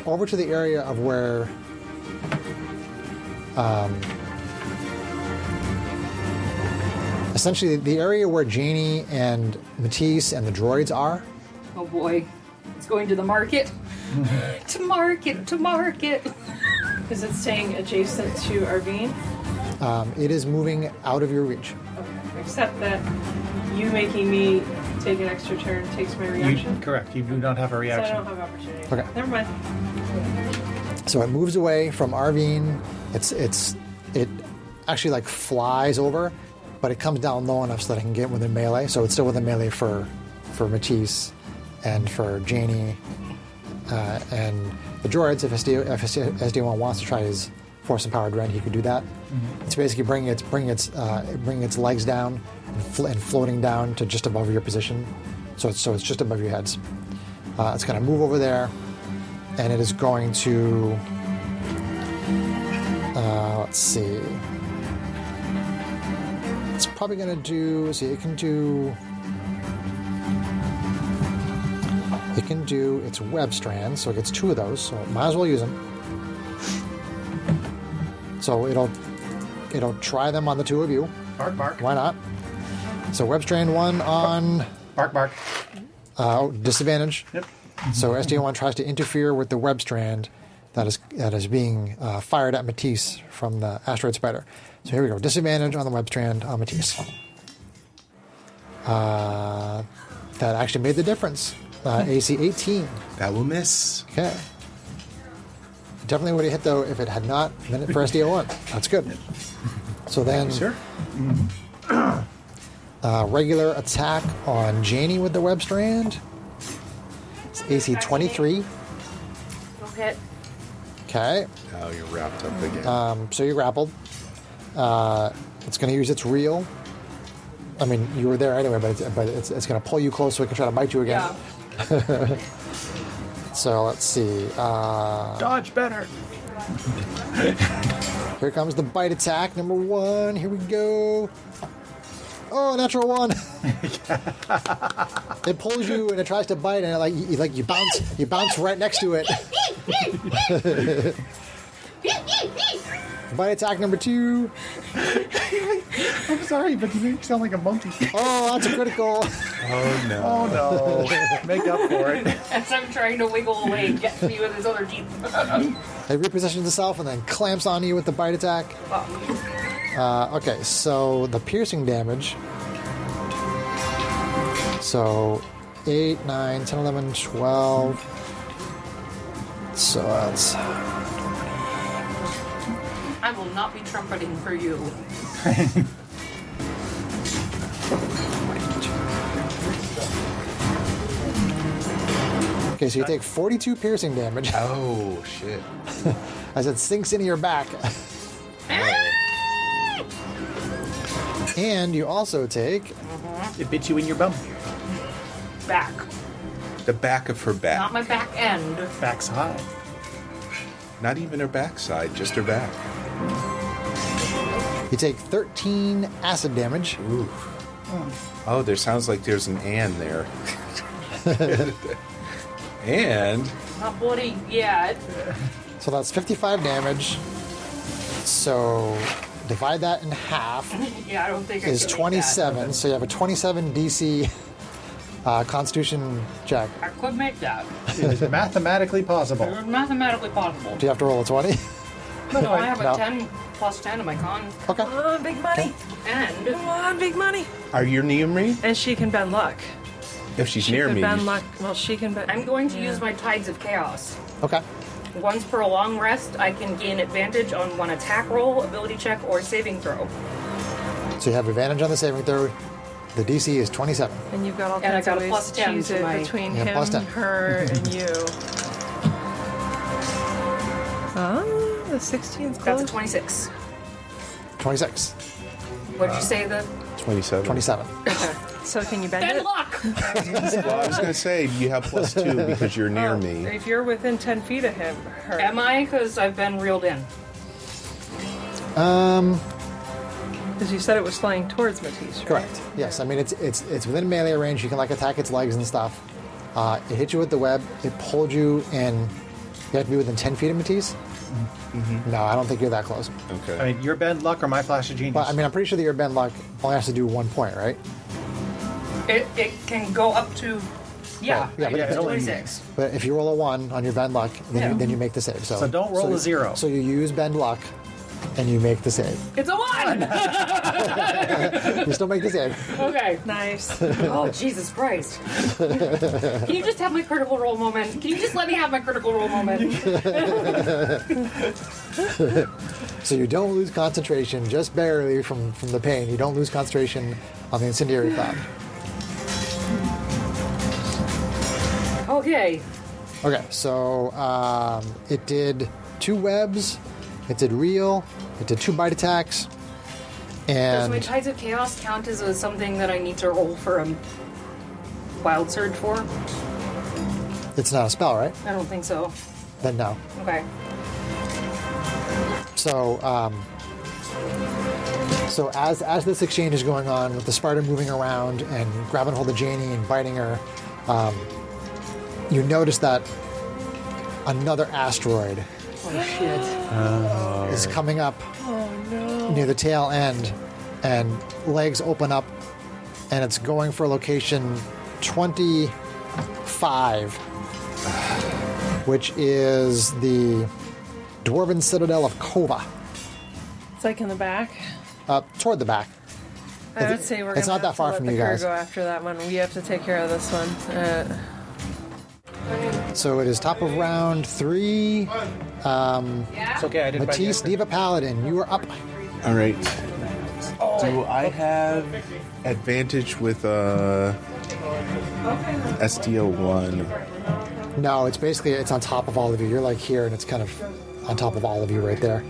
[SPEAKER 1] over to the area of where essentially the area where Janie and Matisse and the droids are.
[SPEAKER 3] Oh boy. It's going to the market. To market.
[SPEAKER 5] Is it staying adjacent to Arvine?
[SPEAKER 1] It is moving out of your reach.
[SPEAKER 5] Okay. Except that you making me take an extra turn takes my reaction.
[SPEAKER 2] Correct. You do not have a
[SPEAKER 5] So I
[SPEAKER 2] reaction.
[SPEAKER 5] don't have opportunity.
[SPEAKER 1] Okay.
[SPEAKER 5] Never mind.
[SPEAKER 1] So it moves away from Arvine. It actually like flies over, but it comes down low enough so that it can get within melee. So it's still within melee for Matisse and for Janie and the droids. If SD1 wants to try his force empowered rend, he could do that. It's basically bringing its legs down and floating down to just above your position. So it's just above your heads. It's going to move over there, and it is going to. Let's see. It's probably going to do. See, it can do its web strands, so it gets 2 of those. So might as well use them. So it'll try them on the 2 of you.
[SPEAKER 2] Bark, bark.
[SPEAKER 1] Why not? So web strand 1 on
[SPEAKER 2] Bark, bark.
[SPEAKER 1] disadvantage.
[SPEAKER 2] Yep.
[SPEAKER 1] So SD1 tries to interfere with the web strand that is being fired at Matisse from the Asteroid Spider. So here we go. Disadvantage on the web strand on Matisse. That actually made the difference. AC 18.
[SPEAKER 4] That will miss.
[SPEAKER 1] Okay. Definitely would have hit though if it had not been for SD1. That's good. So then,
[SPEAKER 2] Sure.
[SPEAKER 1] regular attack on Janie with the web strand. It's AC 23.
[SPEAKER 3] No hit.
[SPEAKER 1] Okay.
[SPEAKER 4] Now you're wrapped up again.
[SPEAKER 1] So you grappled. It's going to use its reel. I mean, you were there anyway, but it's going to pull you close so it can try to bite you again.
[SPEAKER 3] Yeah.
[SPEAKER 1] So let's see.
[SPEAKER 2] Dodge better.
[SPEAKER 1] Here comes the bite attack, number 1. Here we go. Oh, natural 1. It pulls you and it tries to bite, and you bounce right next to it. Bite attack number 2.
[SPEAKER 2] I'm sorry, but you make me sound like a monkey.
[SPEAKER 1] Oh, that's a critical.
[SPEAKER 4] Oh no.
[SPEAKER 2] Oh no. Make up for it.
[SPEAKER 3] As I'm trying to wiggle away and get me with his other teeth.
[SPEAKER 1] It repositions itself and then clamps on you with the bite attack. Okay, so the piercing damage. So 8, 9, 10, 11, 12. So that's.
[SPEAKER 3] I will not be trumpeting for you.
[SPEAKER 1] Okay, so you take 42 piercing damage
[SPEAKER 4] Oh shit.
[SPEAKER 1] as it sinks into your back. And you also take.
[SPEAKER 2] It bit you in your bum.
[SPEAKER 3] Back.
[SPEAKER 4] The back of her back.
[SPEAKER 3] Not my back end.
[SPEAKER 2] Backside.
[SPEAKER 4] Not even her backside, just her back.
[SPEAKER 1] You take 13 acid damage.
[SPEAKER 4] Ooh. Oh, there sounds like there's an and there. And
[SPEAKER 3] Not bloody yet.
[SPEAKER 1] So that's 55 damage. So divide that in half
[SPEAKER 3] Yeah, I don't think
[SPEAKER 1] is
[SPEAKER 3] I can
[SPEAKER 1] 27. So you have a 27 DC Constitution check.
[SPEAKER 3] Make that. I could make that.
[SPEAKER 2] It is mathematically possible.
[SPEAKER 3] It's mathematically possible.
[SPEAKER 1] Do you have to roll a 20?
[SPEAKER 3] No, I have a
[SPEAKER 1] No.
[SPEAKER 3] 10 plus 10 in my con.
[SPEAKER 1] Okay.
[SPEAKER 5] Come on, big money.
[SPEAKER 3] And
[SPEAKER 5] Come on, big money.
[SPEAKER 4] are you near me?
[SPEAKER 5] And she can bend luck.
[SPEAKER 4] If she's
[SPEAKER 5] She
[SPEAKER 4] near
[SPEAKER 5] could
[SPEAKER 4] me,
[SPEAKER 5] bend luck. Well, she can bend.
[SPEAKER 3] I'm going to use my Tides of Chaos.
[SPEAKER 1] Okay.
[SPEAKER 3] Once per long rest, I can gain advantage on one attack roll, ability check, or saving throw.
[SPEAKER 1] So you have advantage on the saving throw. The DC is 27.
[SPEAKER 5] And you've got all
[SPEAKER 3] And I
[SPEAKER 5] kinds
[SPEAKER 3] got
[SPEAKER 5] of
[SPEAKER 3] a
[SPEAKER 5] ways
[SPEAKER 3] plus
[SPEAKER 5] to
[SPEAKER 3] 10
[SPEAKER 5] choose
[SPEAKER 3] to
[SPEAKER 5] it
[SPEAKER 3] my-
[SPEAKER 5] between
[SPEAKER 1] Yeah,
[SPEAKER 5] him,
[SPEAKER 1] plus 10.
[SPEAKER 5] her, and you. The 16's
[SPEAKER 3] That's
[SPEAKER 5] close.
[SPEAKER 3] a 26.
[SPEAKER 1] 26.
[SPEAKER 3] What did you say? The
[SPEAKER 4] 27.
[SPEAKER 1] 27.
[SPEAKER 5] So can you bend
[SPEAKER 3] bend
[SPEAKER 5] it?
[SPEAKER 3] luck.
[SPEAKER 4] Well, I was going to say, you have +2 because you're near me.
[SPEAKER 5] If you're within 10 feet of him, her.
[SPEAKER 3] Am I? Because I've been reeled in.
[SPEAKER 5] Because you said it was flying towards Matisse, right?
[SPEAKER 1] Correct. Yes. I mean, it's within melee range. You can like attack its legs and stuff. It hit you with the web. It pulled you in. You have to be within 10 feet of Matisse. No, I don't think you're that close.
[SPEAKER 4] Okay.
[SPEAKER 2] I mean, your bend luck or my flash of genius.
[SPEAKER 1] But I mean, I'm pretty sure that your bend luck only has to do 1 point, right?
[SPEAKER 3] It can go up to. Yeah,
[SPEAKER 1] Yeah, but-
[SPEAKER 3] it's
[SPEAKER 2] yeah,
[SPEAKER 3] 26.
[SPEAKER 1] But if you roll a 1 on your bend luck, then,
[SPEAKER 3] Yeah.
[SPEAKER 1] then you make the save.
[SPEAKER 2] So don't roll a 0.
[SPEAKER 1] So you use bend luck and you make the save.
[SPEAKER 3] It's a 1!
[SPEAKER 1] You still make the save.
[SPEAKER 3] Okay.
[SPEAKER 5] Nice.
[SPEAKER 3] Oh, Jesus Christ. Can you just have my critical roll moment? Can you just let me have my critical roll moment?
[SPEAKER 1] So you don't lose concentration, just barely from the pain. You don't lose concentration on the incendiary cloud.
[SPEAKER 3] Okay.
[SPEAKER 1] Okay, so it did 2 webs, it did reel, it did 2 bite attacks,
[SPEAKER 3] Does my
[SPEAKER 1] and
[SPEAKER 3] Tides of Chaos count as something that I need to roll for a wild surge for?
[SPEAKER 1] it's not a spell, right?
[SPEAKER 3] I don't think so.
[SPEAKER 1] Then no.
[SPEAKER 3] Okay.
[SPEAKER 1] So, so as this exchange is going on, with the spider moving around and grabbing hold of Janie and biting her, you notice that another asteroid
[SPEAKER 3] Oh, shit.
[SPEAKER 1] is coming up near the tail end, and legs open up, and it's going for location 25, which is the Dwarven Citadel of Kova,
[SPEAKER 5] It's like in the back.
[SPEAKER 1] toward the back.
[SPEAKER 5] I would say we're
[SPEAKER 1] It's
[SPEAKER 5] gonna
[SPEAKER 1] not that
[SPEAKER 5] have
[SPEAKER 1] far
[SPEAKER 5] to let
[SPEAKER 1] from
[SPEAKER 5] the
[SPEAKER 1] you
[SPEAKER 5] crew
[SPEAKER 1] guys.
[SPEAKER 5] go after that one. We have to take care of this one.
[SPEAKER 1] So it is top of round 3.
[SPEAKER 2] It's okay, I didn't bite
[SPEAKER 1] Matisse,
[SPEAKER 2] you.
[SPEAKER 1] Diva Paladin, you are up.
[SPEAKER 4] All right. Do I have advantage with SDO1?
[SPEAKER 1] No, it's basically, it's on top of all of you. You're like here, and it's kind of on top of all of you right there.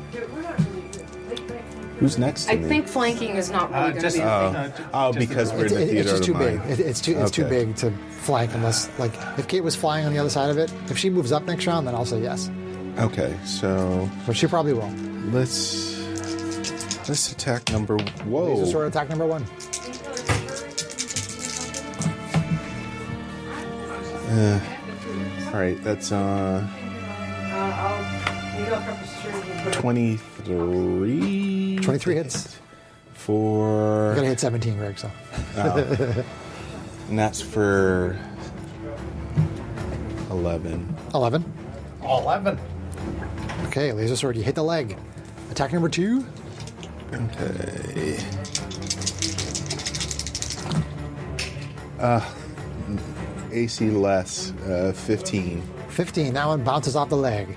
[SPEAKER 4] Who's next to
[SPEAKER 3] I
[SPEAKER 4] me?
[SPEAKER 3] think flanking is not really going to
[SPEAKER 2] just-
[SPEAKER 3] be a thing.
[SPEAKER 4] Because we're in the
[SPEAKER 1] It's
[SPEAKER 4] theater
[SPEAKER 1] just
[SPEAKER 4] of
[SPEAKER 1] too
[SPEAKER 4] the
[SPEAKER 1] big.
[SPEAKER 4] mind.
[SPEAKER 1] It's too
[SPEAKER 4] Okay.
[SPEAKER 1] big to flank unless, like, if Kate was flying on the other side of it, if she moves up next round, then I'll say yes.
[SPEAKER 4] Okay, so
[SPEAKER 1] But she probably will.
[SPEAKER 4] let's attack number.
[SPEAKER 1] Laser
[SPEAKER 4] Whoa!
[SPEAKER 1] sword attack number 1.
[SPEAKER 4] All right, that's 23.
[SPEAKER 1] 23 hits.
[SPEAKER 4] For
[SPEAKER 1] You're gonna hit 17, Greg. So
[SPEAKER 4] and that's for 11.
[SPEAKER 1] 11.
[SPEAKER 2] 11.
[SPEAKER 1] Okay, laser sword. You hit the leg. Attack number 2.
[SPEAKER 4] Okay. AC less 15.
[SPEAKER 1] 15. That one bounces off the leg.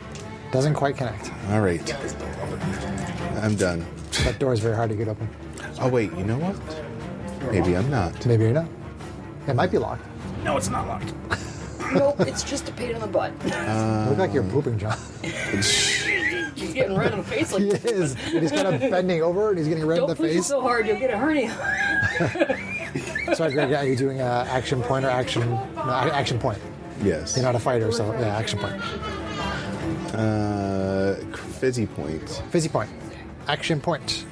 [SPEAKER 1] Doesn't quite connect.
[SPEAKER 4] All right. I'm done.
[SPEAKER 1] That door is very hard to get open.
[SPEAKER 4] Oh wait, you know what? Maybe I'm not.
[SPEAKER 1] Maybe you're not. It might be locked.
[SPEAKER 2] No, it's not locked.
[SPEAKER 3] Nope, it's just a pain in the butt.
[SPEAKER 1] You look like you're pooping, John.
[SPEAKER 3] He's getting red in the face.
[SPEAKER 1] He
[SPEAKER 3] Like,
[SPEAKER 1] is. And he's kind of bending over and he's getting red in
[SPEAKER 3] don't
[SPEAKER 1] the
[SPEAKER 3] push it
[SPEAKER 1] face.
[SPEAKER 3] so hard, you'll get a hernia.
[SPEAKER 1] Sorry, Greg, are you doing action point or action? No, action point.
[SPEAKER 4] Yes.
[SPEAKER 1] You're not a fighter, so yeah, action point.
[SPEAKER 4] Fizzy point.
[SPEAKER 1] Fizzy point. Action point.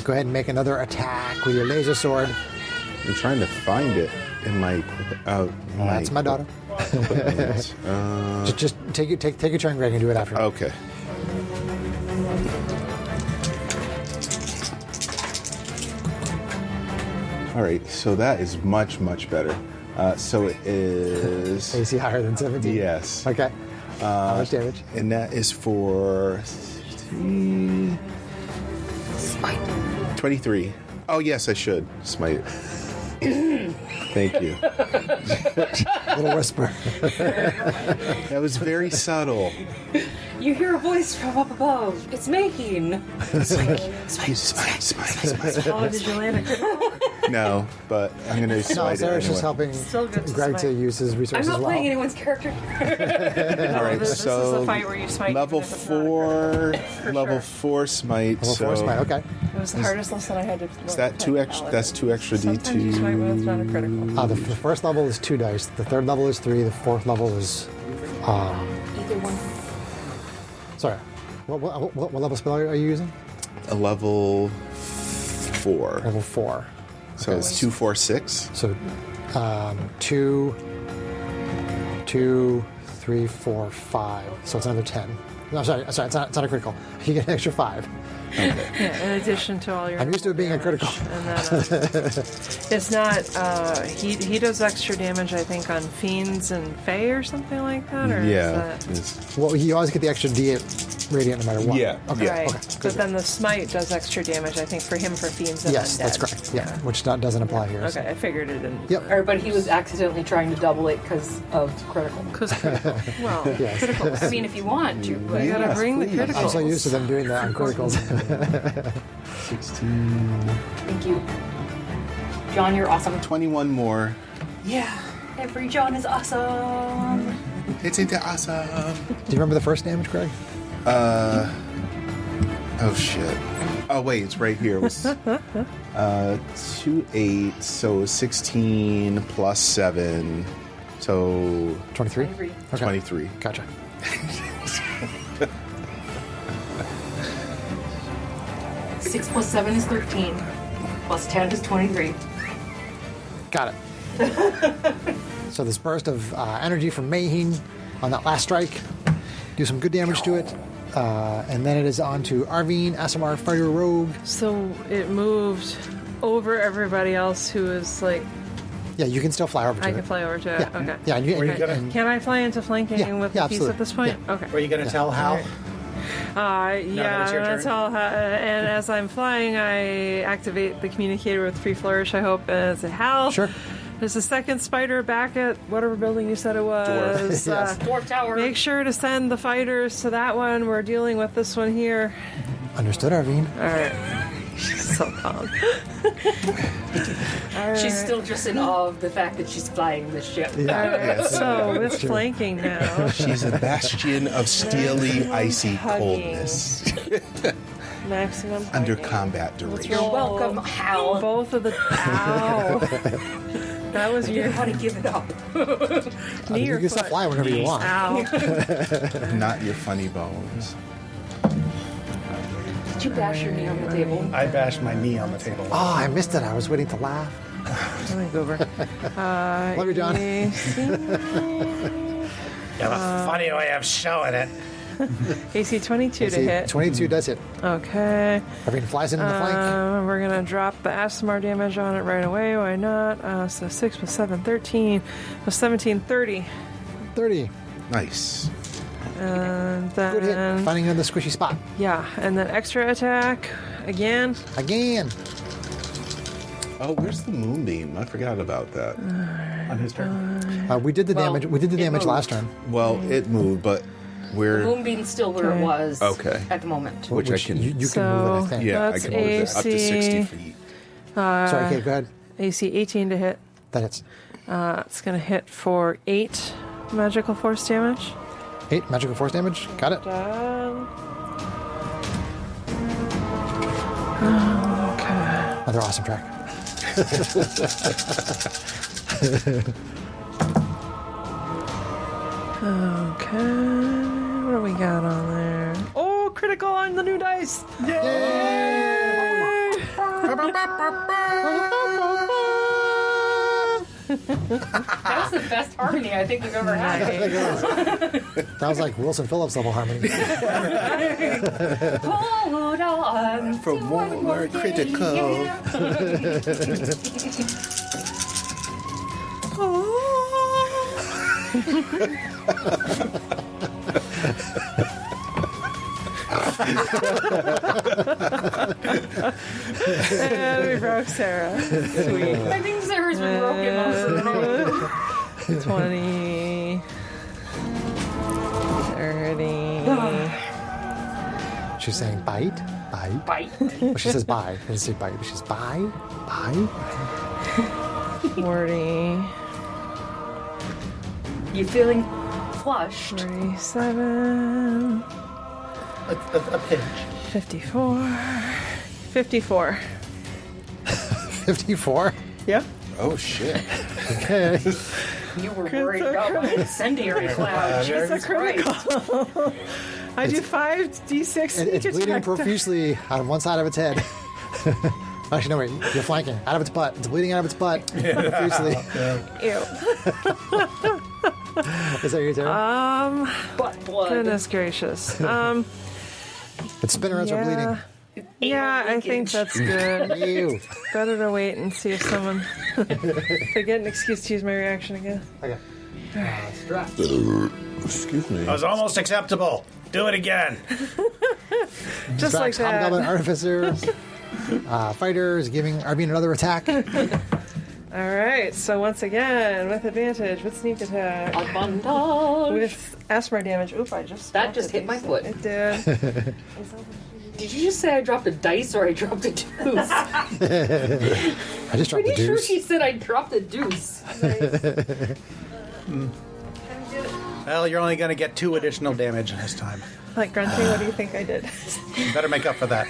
[SPEAKER 1] Go ahead and make another attack with your laser sword.
[SPEAKER 4] I'm trying to find it in my.
[SPEAKER 1] That's my daughter.
[SPEAKER 4] equipment.
[SPEAKER 1] Just take your turn, Greg, and do it after.
[SPEAKER 4] Okay. All right, so that is much, much better. So it is.
[SPEAKER 1] AC higher than 17?
[SPEAKER 4] Yes.
[SPEAKER 1] Okay. How much damage?
[SPEAKER 4] And that is for 23. Oh, yes, I should. Smite. Thank you.
[SPEAKER 1] Little whisper.
[SPEAKER 4] That was very subtle.
[SPEAKER 3] You hear a voice from up above. It's making.
[SPEAKER 4] Smite.
[SPEAKER 5] Oh, did you land a critical?
[SPEAKER 4] No, but I'm going to
[SPEAKER 1] No,
[SPEAKER 4] smite it
[SPEAKER 1] Sarah's just
[SPEAKER 4] anyway.
[SPEAKER 1] helping
[SPEAKER 5] Still good to
[SPEAKER 1] Greg to
[SPEAKER 5] smite.
[SPEAKER 1] use his
[SPEAKER 3] I'm
[SPEAKER 1] resources
[SPEAKER 3] not
[SPEAKER 1] well.
[SPEAKER 3] playing anyone's character.
[SPEAKER 4] All right,
[SPEAKER 5] This is
[SPEAKER 4] so
[SPEAKER 5] a fight where you smite
[SPEAKER 4] level
[SPEAKER 5] even if it's not a
[SPEAKER 4] 4,
[SPEAKER 5] For
[SPEAKER 4] level
[SPEAKER 5] sure.
[SPEAKER 4] 4 smite.
[SPEAKER 1] Level
[SPEAKER 4] so
[SPEAKER 1] 4 smite, okay.
[SPEAKER 5] It was the hardest lesson I had to learn.
[SPEAKER 4] is that two extra? That's 2 extra
[SPEAKER 5] Sometimes you smite when it's not a critical.
[SPEAKER 4] D2.
[SPEAKER 1] The first level is 2 dice. The third level is 3. The fourth level is...
[SPEAKER 3] Either one.
[SPEAKER 1] Sorry. What level spell are you using?
[SPEAKER 4] A level 4.
[SPEAKER 1] Level 4.
[SPEAKER 4] So it's 2, 4, 6.
[SPEAKER 1] So 2, 3, 4, 5. So it's another 10. No, sorry, it's not a critical. You get an extra 5.
[SPEAKER 5] Yeah, in addition to all your.
[SPEAKER 1] I'm used to it being a critical.
[SPEAKER 5] And then it's not. He does extra damage, I think, on fiends and fae or something like that. Or
[SPEAKER 4] Yeah.
[SPEAKER 5] Is that,
[SPEAKER 1] Well, you always get the extra D8 radiant no matter what.
[SPEAKER 4] Yeah,
[SPEAKER 1] Okay.
[SPEAKER 4] yeah.
[SPEAKER 5] Right.
[SPEAKER 1] Okay.
[SPEAKER 5] But then the smite does extra damage, I think, for him for fiends and
[SPEAKER 1] Yes,
[SPEAKER 5] undead.
[SPEAKER 1] that's correct. Yeah, which doesn't apply here. so-
[SPEAKER 5] Okay, I figured it didn't.
[SPEAKER 1] Yep.
[SPEAKER 3] Or, but he was accidentally trying to double it because of critical.
[SPEAKER 5] Because well,
[SPEAKER 1] Yes.
[SPEAKER 5] criticals.
[SPEAKER 3] I mean, if you want to, but
[SPEAKER 5] You gotta bring the
[SPEAKER 4] please.
[SPEAKER 5] criticals.
[SPEAKER 1] I'm so used to them doing that on criticals.
[SPEAKER 4] 16.
[SPEAKER 3] thank you. John, you're awesome.
[SPEAKER 4] 21 more.
[SPEAKER 3] Yeah. Every John is awesome.
[SPEAKER 4] It's into awesome.
[SPEAKER 1] Do you remember the first damage, Craig?
[SPEAKER 4] Oh shit. Oh wait, it's right here. It was 2, 8, so 16 plus 7, so
[SPEAKER 1] 23?
[SPEAKER 3] 23.
[SPEAKER 1] Okay.
[SPEAKER 4] 23.
[SPEAKER 1] Gotcha.
[SPEAKER 3] Six plus 7 is 13. Plus 10 is 23.
[SPEAKER 1] Got it. So this burst of energy from Mayheen on that last strike. Do some good damage to it. And then it is on to Arvine, Asimar, Fighter Rogue.
[SPEAKER 5] So it moved over everybody else who is like,
[SPEAKER 1] Yeah, you can still fly over to
[SPEAKER 5] I
[SPEAKER 1] it.
[SPEAKER 5] can fly over to it.
[SPEAKER 1] Yeah.
[SPEAKER 5] Okay.
[SPEAKER 1] Yeah, and you,
[SPEAKER 2] Were you
[SPEAKER 1] and-
[SPEAKER 2] gonna-
[SPEAKER 1] and-
[SPEAKER 5] Can I fly into flanking
[SPEAKER 1] Yeah,
[SPEAKER 5] with
[SPEAKER 1] yeah,
[SPEAKER 5] the piece
[SPEAKER 1] absolutely.
[SPEAKER 5] at this point?
[SPEAKER 1] Yeah.
[SPEAKER 5] Okay.
[SPEAKER 2] Were you going to tell Hal?
[SPEAKER 5] Yeah,
[SPEAKER 2] it's your
[SPEAKER 5] that's
[SPEAKER 2] turn?
[SPEAKER 5] all. And as I'm flying, I activate the communicator with Free Flourish, I hope, and say, Hal,
[SPEAKER 1] Sure.
[SPEAKER 5] there's a second spider back at whatever building you said it was.
[SPEAKER 1] Yes.
[SPEAKER 3] Dwarf Tower.
[SPEAKER 5] Make sure to send the fighters to that one. We're dealing with this one here.
[SPEAKER 1] Understood, Arvine.
[SPEAKER 5] All right. She's so calm.
[SPEAKER 3] She's still just in awe of the fact that she's flying this ship.
[SPEAKER 5] All right. So with flanking now.
[SPEAKER 4] She's a bastion of steely, icy
[SPEAKER 5] Hugging.
[SPEAKER 4] coldness
[SPEAKER 5] Maximum.
[SPEAKER 4] under
[SPEAKER 5] hugging.
[SPEAKER 4] combat
[SPEAKER 5] Let's
[SPEAKER 4] duration.
[SPEAKER 3] You're
[SPEAKER 5] roll
[SPEAKER 3] welcome, Hal.
[SPEAKER 5] Both of the. Ow. That was your
[SPEAKER 3] You gotta give it up.
[SPEAKER 5] knee
[SPEAKER 1] You
[SPEAKER 5] or
[SPEAKER 1] can still
[SPEAKER 5] foot?
[SPEAKER 1] fly whenever you want.
[SPEAKER 5] Ow.
[SPEAKER 4] Not your funny bones.
[SPEAKER 3] Did you bash your knee on the table?
[SPEAKER 2] I bashed my knee on the table.
[SPEAKER 1] Oh, I missed it. I was waiting to laugh.
[SPEAKER 5] Let me go over.
[SPEAKER 1] Love you, John.
[SPEAKER 5] AC,
[SPEAKER 2] You have a funny way of showing it.
[SPEAKER 5] AC 22 to
[SPEAKER 1] See,
[SPEAKER 5] hit.
[SPEAKER 1] 22 does hit.
[SPEAKER 5] Okay.
[SPEAKER 1] Arvine flies into the flank.
[SPEAKER 5] We're going to drop the Asimar damage on it right away. Why not? So 6 plus 7, 13. Plus 17, 30.
[SPEAKER 1] 30.
[SPEAKER 5] And
[SPEAKER 4] Nice.
[SPEAKER 1] Good hit.
[SPEAKER 5] then,
[SPEAKER 1] Finding in the squishy spot.
[SPEAKER 5] yeah, and then extra attack again.
[SPEAKER 1] Again.
[SPEAKER 4] Oh, where's the moonbeam? I forgot about that.
[SPEAKER 2] On his turn.
[SPEAKER 1] We did the
[SPEAKER 3] Well,
[SPEAKER 1] damage. We did the
[SPEAKER 3] it
[SPEAKER 1] damage
[SPEAKER 3] moved.
[SPEAKER 1] last turn.
[SPEAKER 4] Well, it moved, but we're
[SPEAKER 3] Moonbeam's still where
[SPEAKER 5] Okay.
[SPEAKER 3] it was
[SPEAKER 4] Okay.
[SPEAKER 3] at the moment.
[SPEAKER 4] Which I can-
[SPEAKER 1] you
[SPEAKER 5] So-
[SPEAKER 1] can move it, I think.
[SPEAKER 4] yeah, I
[SPEAKER 5] That's
[SPEAKER 4] can move it up to
[SPEAKER 5] AC.
[SPEAKER 4] 60 feet.
[SPEAKER 1] Sorry, Kate, go ahead.
[SPEAKER 5] AC 18 to hit.
[SPEAKER 1] That hits.
[SPEAKER 5] It's going to hit for 8 magical force damage.
[SPEAKER 1] 8 magical force damage. Got it.
[SPEAKER 5] Done.
[SPEAKER 1] Another awesome track.
[SPEAKER 5] Okay. What do we got on there? Oh, critical on the new dice.
[SPEAKER 3] That was the best harmony I think we've ever had.
[SPEAKER 1] That was like Wilson Phillips level harmony.
[SPEAKER 3] Hold on.
[SPEAKER 4] For more critical.
[SPEAKER 5] And we broke Sarah. Sweet.
[SPEAKER 3] I think Sarah's been broken most of the night.
[SPEAKER 5] 20. 30.
[SPEAKER 1] She's saying bite, bite.
[SPEAKER 3] Bite.
[SPEAKER 1] Well, she says bye. She doesn't say bite, but she's bye, bye.
[SPEAKER 5] 40.
[SPEAKER 3] You feeling flushed?
[SPEAKER 5] 47.
[SPEAKER 2] A pinch.
[SPEAKER 5] 54. 54.
[SPEAKER 1] 54.
[SPEAKER 5] Yep.
[SPEAKER 4] Oh, shit.
[SPEAKER 1] Okay.
[SPEAKER 3] You were worried about my incendiary cloud. Jesus Christ.
[SPEAKER 5] I do 5d6 sneak
[SPEAKER 1] It's bleeding
[SPEAKER 5] attack.
[SPEAKER 1] profusely out of one side of its head. Actually, no, wait. You're flanking. Out of its butt. It's bleeding out of its butt profusely.
[SPEAKER 5] Ew.
[SPEAKER 1] Is that your turn?
[SPEAKER 3] Butt blood.
[SPEAKER 5] Goodness gracious.
[SPEAKER 1] Its spinners are bleeding.
[SPEAKER 5] Yeah, I think that's good.
[SPEAKER 1] Ew.
[SPEAKER 5] Better to wait and see if someone. If I get an excuse to use my reaction again.
[SPEAKER 1] Okay.
[SPEAKER 4] Excuse me.
[SPEAKER 2] That was almost acceptable. Do it again.
[SPEAKER 5] Just like
[SPEAKER 1] Strax,
[SPEAKER 5] that.
[SPEAKER 1] Hobgoblin, Artificer, Fighters, giving Arvine another attack.
[SPEAKER 5] All right. So once again, with advantage, with sneak attack,
[SPEAKER 3] Abundance.
[SPEAKER 5] with asteroid damage. Oop! I just
[SPEAKER 3] That
[SPEAKER 5] dropped
[SPEAKER 3] just
[SPEAKER 5] a
[SPEAKER 3] hit my
[SPEAKER 5] dice.
[SPEAKER 3] foot.
[SPEAKER 5] It did.
[SPEAKER 3] Did you just say I dropped a dice or I dropped a deuce?
[SPEAKER 1] I just dropped the
[SPEAKER 3] Pretty sure
[SPEAKER 1] deuce.
[SPEAKER 3] she said I dropped a deuce.
[SPEAKER 2] Well, you're only going to get 2 additional damage this time.
[SPEAKER 5] Like grunting. What do you think I did?
[SPEAKER 2] You better make up for that.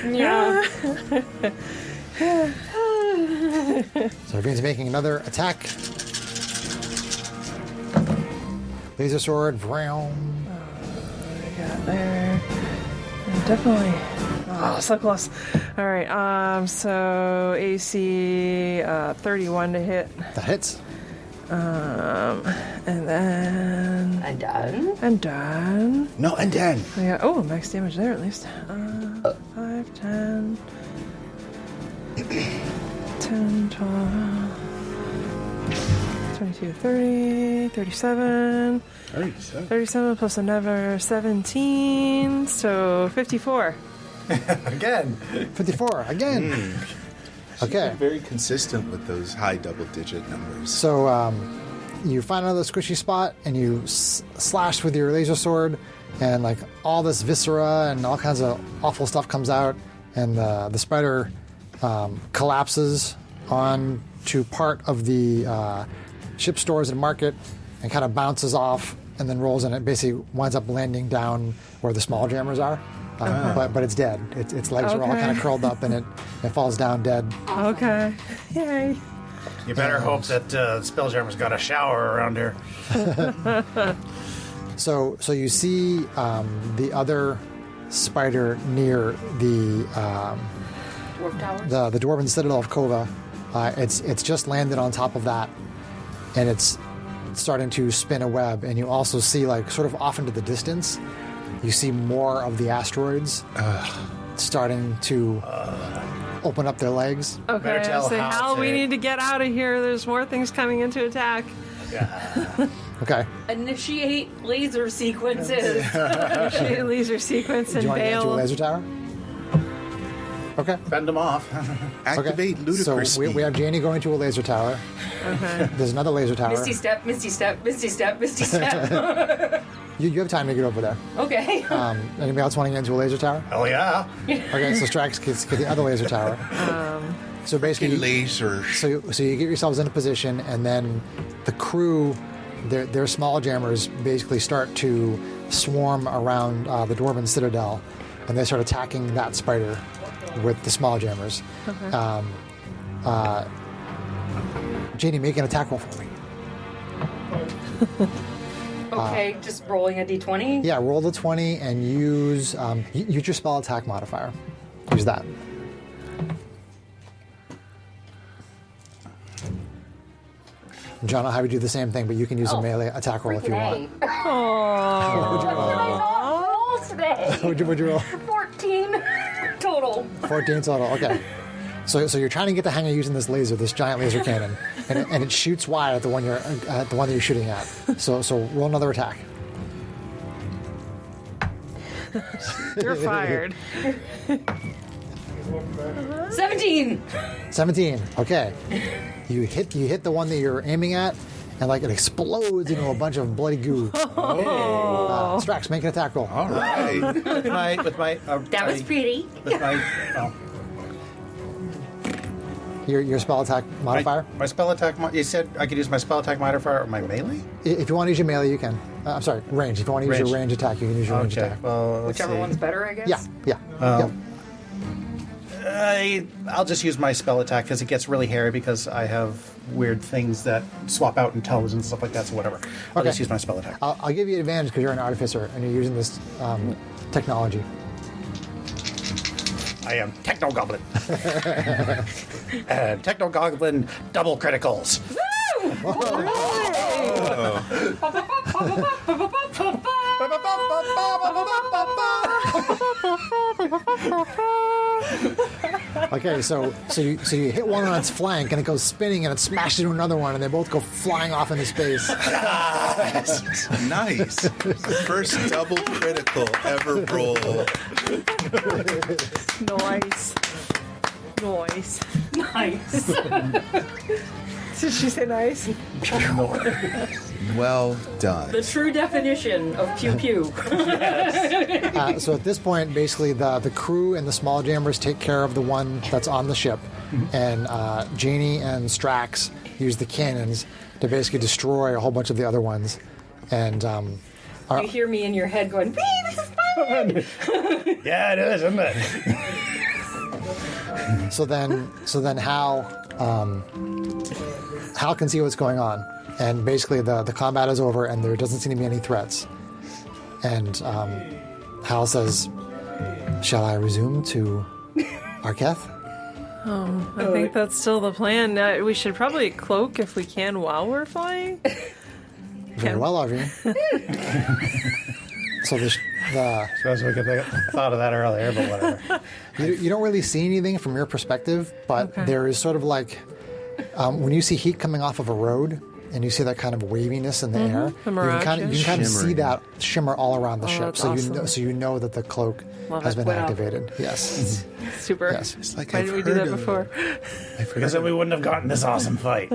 [SPEAKER 3] Yeah.
[SPEAKER 1] So Arvine's making another attack. Laser sword, vroom.
[SPEAKER 5] Got there. Definitely. Oh, so close. All right. So AC 31 to hit,
[SPEAKER 1] That hits.
[SPEAKER 5] and then
[SPEAKER 3] I'm done.
[SPEAKER 5] I'm done.
[SPEAKER 4] No, and then.
[SPEAKER 5] I got max damage there at least. 5, 10, 10, 12, 22, 30, 37. 37 plus another 17, so 54.
[SPEAKER 2] Again.
[SPEAKER 1] 54 again. Okay.
[SPEAKER 4] Very consistent with those high double-digit numbers.
[SPEAKER 1] So you find another squishy spot and you slash with your laser sword, and like all this viscera and all kinds of awful stuff comes out, and the spider collapses onto part of the ship stores and market and kind of bounces off and then rolls, and it basically winds up landing down where the small jammers are. But it's dead. Its legs are all
[SPEAKER 5] Okay.
[SPEAKER 1] kind of curled up, and it falls down dead.
[SPEAKER 5] Okay. Yay.
[SPEAKER 2] You better hope that Spelljammer's got a shower around here.
[SPEAKER 1] So you see the other spider near the
[SPEAKER 3] Dwarf tower.
[SPEAKER 1] the Dwarven Citadel of Kova. It's just landed on top of that, and it's starting to spin a web. And you also see, like, sort of off into the distance, you see more of the asteroids starting to open up their legs.
[SPEAKER 5] Okay,
[SPEAKER 2] Better tell
[SPEAKER 5] I say,
[SPEAKER 2] Hal
[SPEAKER 5] Hal, we
[SPEAKER 2] to-
[SPEAKER 5] need to get out of here. There's more things coming into attack.
[SPEAKER 1] Okay.
[SPEAKER 3] Initiate laser sequences.
[SPEAKER 5] Laser sequence
[SPEAKER 1] Do
[SPEAKER 5] and
[SPEAKER 1] you want to get into a
[SPEAKER 5] bail.
[SPEAKER 1] laser tower? Okay.
[SPEAKER 2] Fend them off.
[SPEAKER 4] Activate ludicrous
[SPEAKER 1] So we have Janie going to a laser tower.
[SPEAKER 5] Okay.
[SPEAKER 1] There's another laser tower.
[SPEAKER 3] Misty step, misty step, misty step, misty step.
[SPEAKER 1] You have time to get over there.
[SPEAKER 3] Okay.
[SPEAKER 1] Anybody else want to get into a laser tower?
[SPEAKER 2] Hell yeah.
[SPEAKER 1] Okay, so Strax gets the other laser tower. So basically,
[SPEAKER 4] laser.
[SPEAKER 1] so you get yourselves into position, and then the crew, their small jammers, basically start to swarm around the Dwarven Citadel, and they start attacking that spider with the small jammers.
[SPEAKER 5] Okay.
[SPEAKER 1] Janie, make an attack roll for me.
[SPEAKER 3] Okay, just rolling a d20.
[SPEAKER 1] Yeah, roll the 20 and use use your spell attack modifier. Use that. John, I'll have you do the same thing, but you can use a melee attack roll if you want.
[SPEAKER 3] Roll today.
[SPEAKER 1] Would you roll?
[SPEAKER 3] 14 total.
[SPEAKER 1] 14 total. Okay. So you're trying to get the hang of using this laser, this giant laser cannon, and it shoots wide at the one that you're shooting at. So roll another attack.
[SPEAKER 5] You're fired.
[SPEAKER 3] 17.
[SPEAKER 1] 17. Okay. You hit the one that you're aiming at, and like it explodes into a bunch of bloody goo. Strax, make an attack roll.
[SPEAKER 4] All right.
[SPEAKER 2] with my
[SPEAKER 3] That was pretty.
[SPEAKER 2] with my
[SPEAKER 1] Your spell attack modifier.
[SPEAKER 2] my spell attack. You said I could use my spell attack modifier or my melee.
[SPEAKER 1] If you want to use your melee, you can. I'm sorry, range. If you want to use your range attack, you can use your range
[SPEAKER 2] Okay.
[SPEAKER 1] attack.
[SPEAKER 2] Well, let's
[SPEAKER 3] Whichever
[SPEAKER 2] see.
[SPEAKER 3] one's better, I guess.
[SPEAKER 1] Yeah. Yep.
[SPEAKER 2] I'll just use my spell attack because it gets really hairy because I have weird things that swap out in toes and stuff like that. So whatever. I'll
[SPEAKER 1] Okay.
[SPEAKER 2] just use my spell attack.
[SPEAKER 1] I'll give you advantage because you're an artificer and you're using this technology.
[SPEAKER 2] I am Techno Goblin. And Techno Goblin double criticals.
[SPEAKER 1] Okay, so you hit one on its flank and it goes spinning and it smashes into another one and they both go flying off into space.
[SPEAKER 4] Nice. First double critical ever roll.
[SPEAKER 5] Nice. Nice.
[SPEAKER 3] Nice.
[SPEAKER 5] Did she say nice?
[SPEAKER 4] Well done.
[SPEAKER 3] The true definition of pew pew.
[SPEAKER 1] So at this point, basically the crew and the small jammers take care of the one that's on the ship, and Janie and Strax use the cannons to basically destroy a whole bunch of the other ones. And
[SPEAKER 3] You hear me in your head going, "Wee, this is fun."
[SPEAKER 2] Yeah, it is, isn't it?
[SPEAKER 1] so then Hal can see what's going on, and basically the combat is over, and there doesn't seem to be any threats. And Hal says, "Shall I resume to Arketh?"
[SPEAKER 5] I think that's still the plan. We should probably cloak if we can while we're flying.
[SPEAKER 1] Very well, Arvine. So
[SPEAKER 2] Suppose we could have thought of that earlier, but whatever.
[SPEAKER 1] you don't really see anything from your perspective, but there is sort of like when you see heat coming off of a road and you see that kind of waviness in the air,
[SPEAKER 5] The
[SPEAKER 1] you
[SPEAKER 5] mirage,
[SPEAKER 1] can kind of see
[SPEAKER 4] Shimmering.
[SPEAKER 1] that shimmer all around the ship.
[SPEAKER 5] that's
[SPEAKER 1] So
[SPEAKER 5] awesome.
[SPEAKER 1] you know that the cloak has been
[SPEAKER 3] Wow.
[SPEAKER 1] activated. Yes.
[SPEAKER 5] Super.
[SPEAKER 1] Yes.
[SPEAKER 4] It's like
[SPEAKER 5] Why
[SPEAKER 4] I've
[SPEAKER 5] didn't we do
[SPEAKER 4] heard
[SPEAKER 5] that
[SPEAKER 4] of-
[SPEAKER 5] before?
[SPEAKER 4] I've
[SPEAKER 2] Because then we wouldn't have gotten this awesome fight.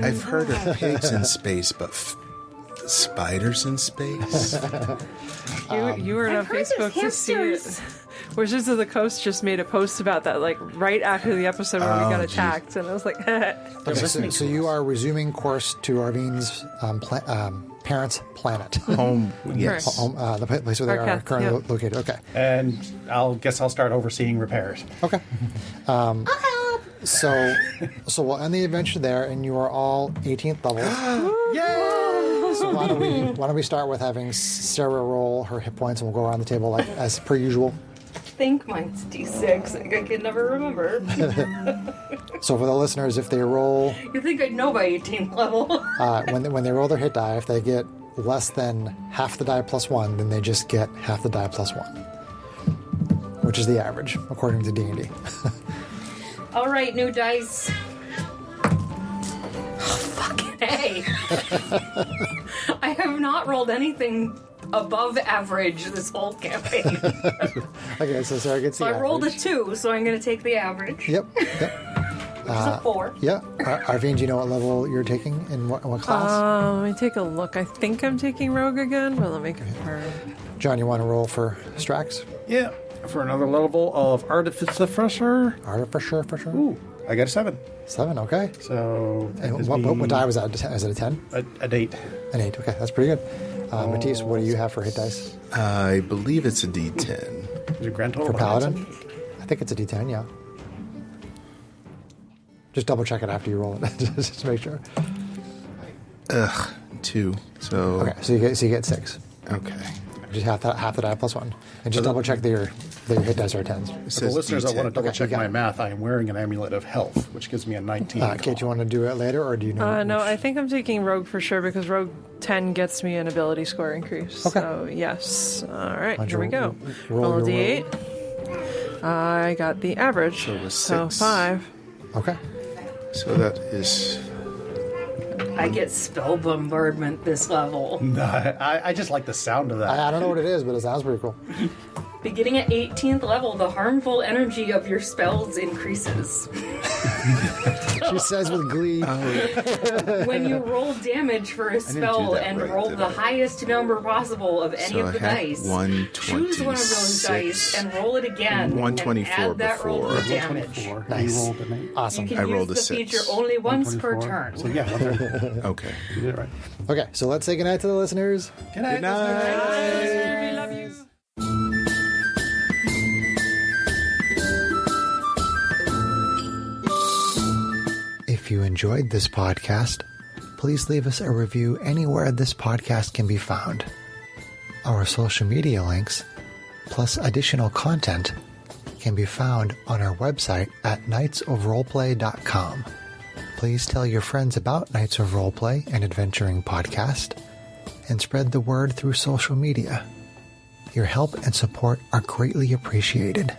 [SPEAKER 4] I've heard of pigs in space, but spiders in space?
[SPEAKER 5] You were on
[SPEAKER 3] I've heard
[SPEAKER 5] Facebook to
[SPEAKER 3] there's
[SPEAKER 5] see
[SPEAKER 3] hamsters.
[SPEAKER 5] it. Wizards of the Coast just made a post about that, like right after the episode where we got
[SPEAKER 4] geez.
[SPEAKER 5] attacked, and I was like,
[SPEAKER 1] Okay, so you are resuming course to Arvine's parents' planet,
[SPEAKER 4] Home, yes.
[SPEAKER 1] home, the place where they are
[SPEAKER 5] Arketh,
[SPEAKER 1] currently
[SPEAKER 5] yeah.
[SPEAKER 1] located. Okay.
[SPEAKER 2] And I'll start overseeing repairs.
[SPEAKER 1] Okay. So we'll end the adventure there, and you are all 18th level.
[SPEAKER 2] Yay!
[SPEAKER 1] So why don't we start with having Sarah roll her hit points, and we'll go around the table like as per usual.
[SPEAKER 3] I think mine's D6. I can never remember.
[SPEAKER 1] So for the listeners, if they roll
[SPEAKER 3] You think I'd know by 18th level?
[SPEAKER 1] when they roll their hit die, if they get less than half the die plus one, then they just get half the die plus one, which is the average according to D&D.
[SPEAKER 3] All right, new dice. Oh, fucking A. I have not rolled anything above average this whole campaign.
[SPEAKER 1] Okay, so Sarah gets the
[SPEAKER 3] So I rolled a
[SPEAKER 1] average.
[SPEAKER 3] 2, so I'm going to take the average.
[SPEAKER 1] Yep.
[SPEAKER 3] Which is a 4.
[SPEAKER 1] Yeah. Arvine, do you know what level you're taking in what class?
[SPEAKER 5] let me take a look. I think I'm taking Rogue again, but let me confirm.
[SPEAKER 1] John, you want to roll for Strax?
[SPEAKER 2] Yeah, for another level of Artificer.
[SPEAKER 1] For sure.
[SPEAKER 2] Ooh, I got a 7.
[SPEAKER 1] 7, okay.
[SPEAKER 2] So that
[SPEAKER 1] And
[SPEAKER 2] gives
[SPEAKER 1] what
[SPEAKER 2] me
[SPEAKER 1] die was that? Is it a 10?
[SPEAKER 2] a date.
[SPEAKER 1] An 8. Okay, that's pretty good. Matisse, what do you have for hit dice?
[SPEAKER 4] I believe it's a D10.
[SPEAKER 2] Is it grand total?
[SPEAKER 1] For Paladin? I think it's a D10, yeah. Just double check it after you roll it, just to make sure.
[SPEAKER 4] 2. So
[SPEAKER 1] Okay, so you get 6.
[SPEAKER 4] okay.
[SPEAKER 1] Just half the die plus 1. And just double check that your hit dice are 10s.
[SPEAKER 4] It
[SPEAKER 2] For the
[SPEAKER 4] says
[SPEAKER 2] listeners that want to
[SPEAKER 4] D10.
[SPEAKER 2] double
[SPEAKER 1] Okay,
[SPEAKER 2] check
[SPEAKER 1] you got
[SPEAKER 2] my
[SPEAKER 1] it.
[SPEAKER 2] math, I am wearing an amulet of health, which gives me a 19.
[SPEAKER 1] Kate, you want to do it later, or do you know?
[SPEAKER 5] No, I think I'm taking Rogue for sure because Rogue 10 gets me an ability score increase.
[SPEAKER 1] Okay.
[SPEAKER 5] So, yes. All right,
[SPEAKER 1] Why'd
[SPEAKER 5] here we
[SPEAKER 1] you
[SPEAKER 5] go.
[SPEAKER 1] roll
[SPEAKER 5] Roll a
[SPEAKER 1] your
[SPEAKER 5] D8. I got the average.
[SPEAKER 4] So it was
[SPEAKER 5] So
[SPEAKER 4] 6.
[SPEAKER 5] 5.
[SPEAKER 1] Okay.
[SPEAKER 4] So that is
[SPEAKER 3] I get spell bombardment this level.
[SPEAKER 2] I just like the sound of that.
[SPEAKER 1] I don't know what it is, but it sounds pretty cool.
[SPEAKER 3] Beginning at 18th level, the harmful energy of your spells increases.
[SPEAKER 1] She says with glee.
[SPEAKER 3] When you roll damage for a spell
[SPEAKER 4] that
[SPEAKER 3] and
[SPEAKER 4] right,
[SPEAKER 3] roll
[SPEAKER 4] did
[SPEAKER 3] the
[SPEAKER 4] I?
[SPEAKER 3] highest number possible of any
[SPEAKER 4] So
[SPEAKER 3] of
[SPEAKER 4] I
[SPEAKER 3] the
[SPEAKER 4] had
[SPEAKER 3] dice,
[SPEAKER 4] 126.
[SPEAKER 3] choose one of those dice and roll it again.
[SPEAKER 4] 124
[SPEAKER 3] and add that roll to the
[SPEAKER 4] before.
[SPEAKER 3] damage.
[SPEAKER 2] 4.
[SPEAKER 1] Nice.
[SPEAKER 2] You rolled an 8.
[SPEAKER 1] Awesome.
[SPEAKER 3] You can
[SPEAKER 4] I
[SPEAKER 3] use
[SPEAKER 4] rolled a
[SPEAKER 3] the
[SPEAKER 4] 6.
[SPEAKER 3] feature only once per
[SPEAKER 2] 24.
[SPEAKER 3] turn.
[SPEAKER 2] So yeah, well, there,
[SPEAKER 4] okay.
[SPEAKER 2] you did it right.
[SPEAKER 1] Okay, so let's say goodnight to the listeners.
[SPEAKER 2] Good
[SPEAKER 5] We love you.
[SPEAKER 1] If you enjoyed this podcast, please leave us a review anywhere this podcast can be found. Our social media links, plus additional content, can be found on our website at knightsofroleplay.com. Please tell your friends about Knights of Roleplay and Adventuring Podcast, and spread the word through social media. Your help and support are greatly appreciated.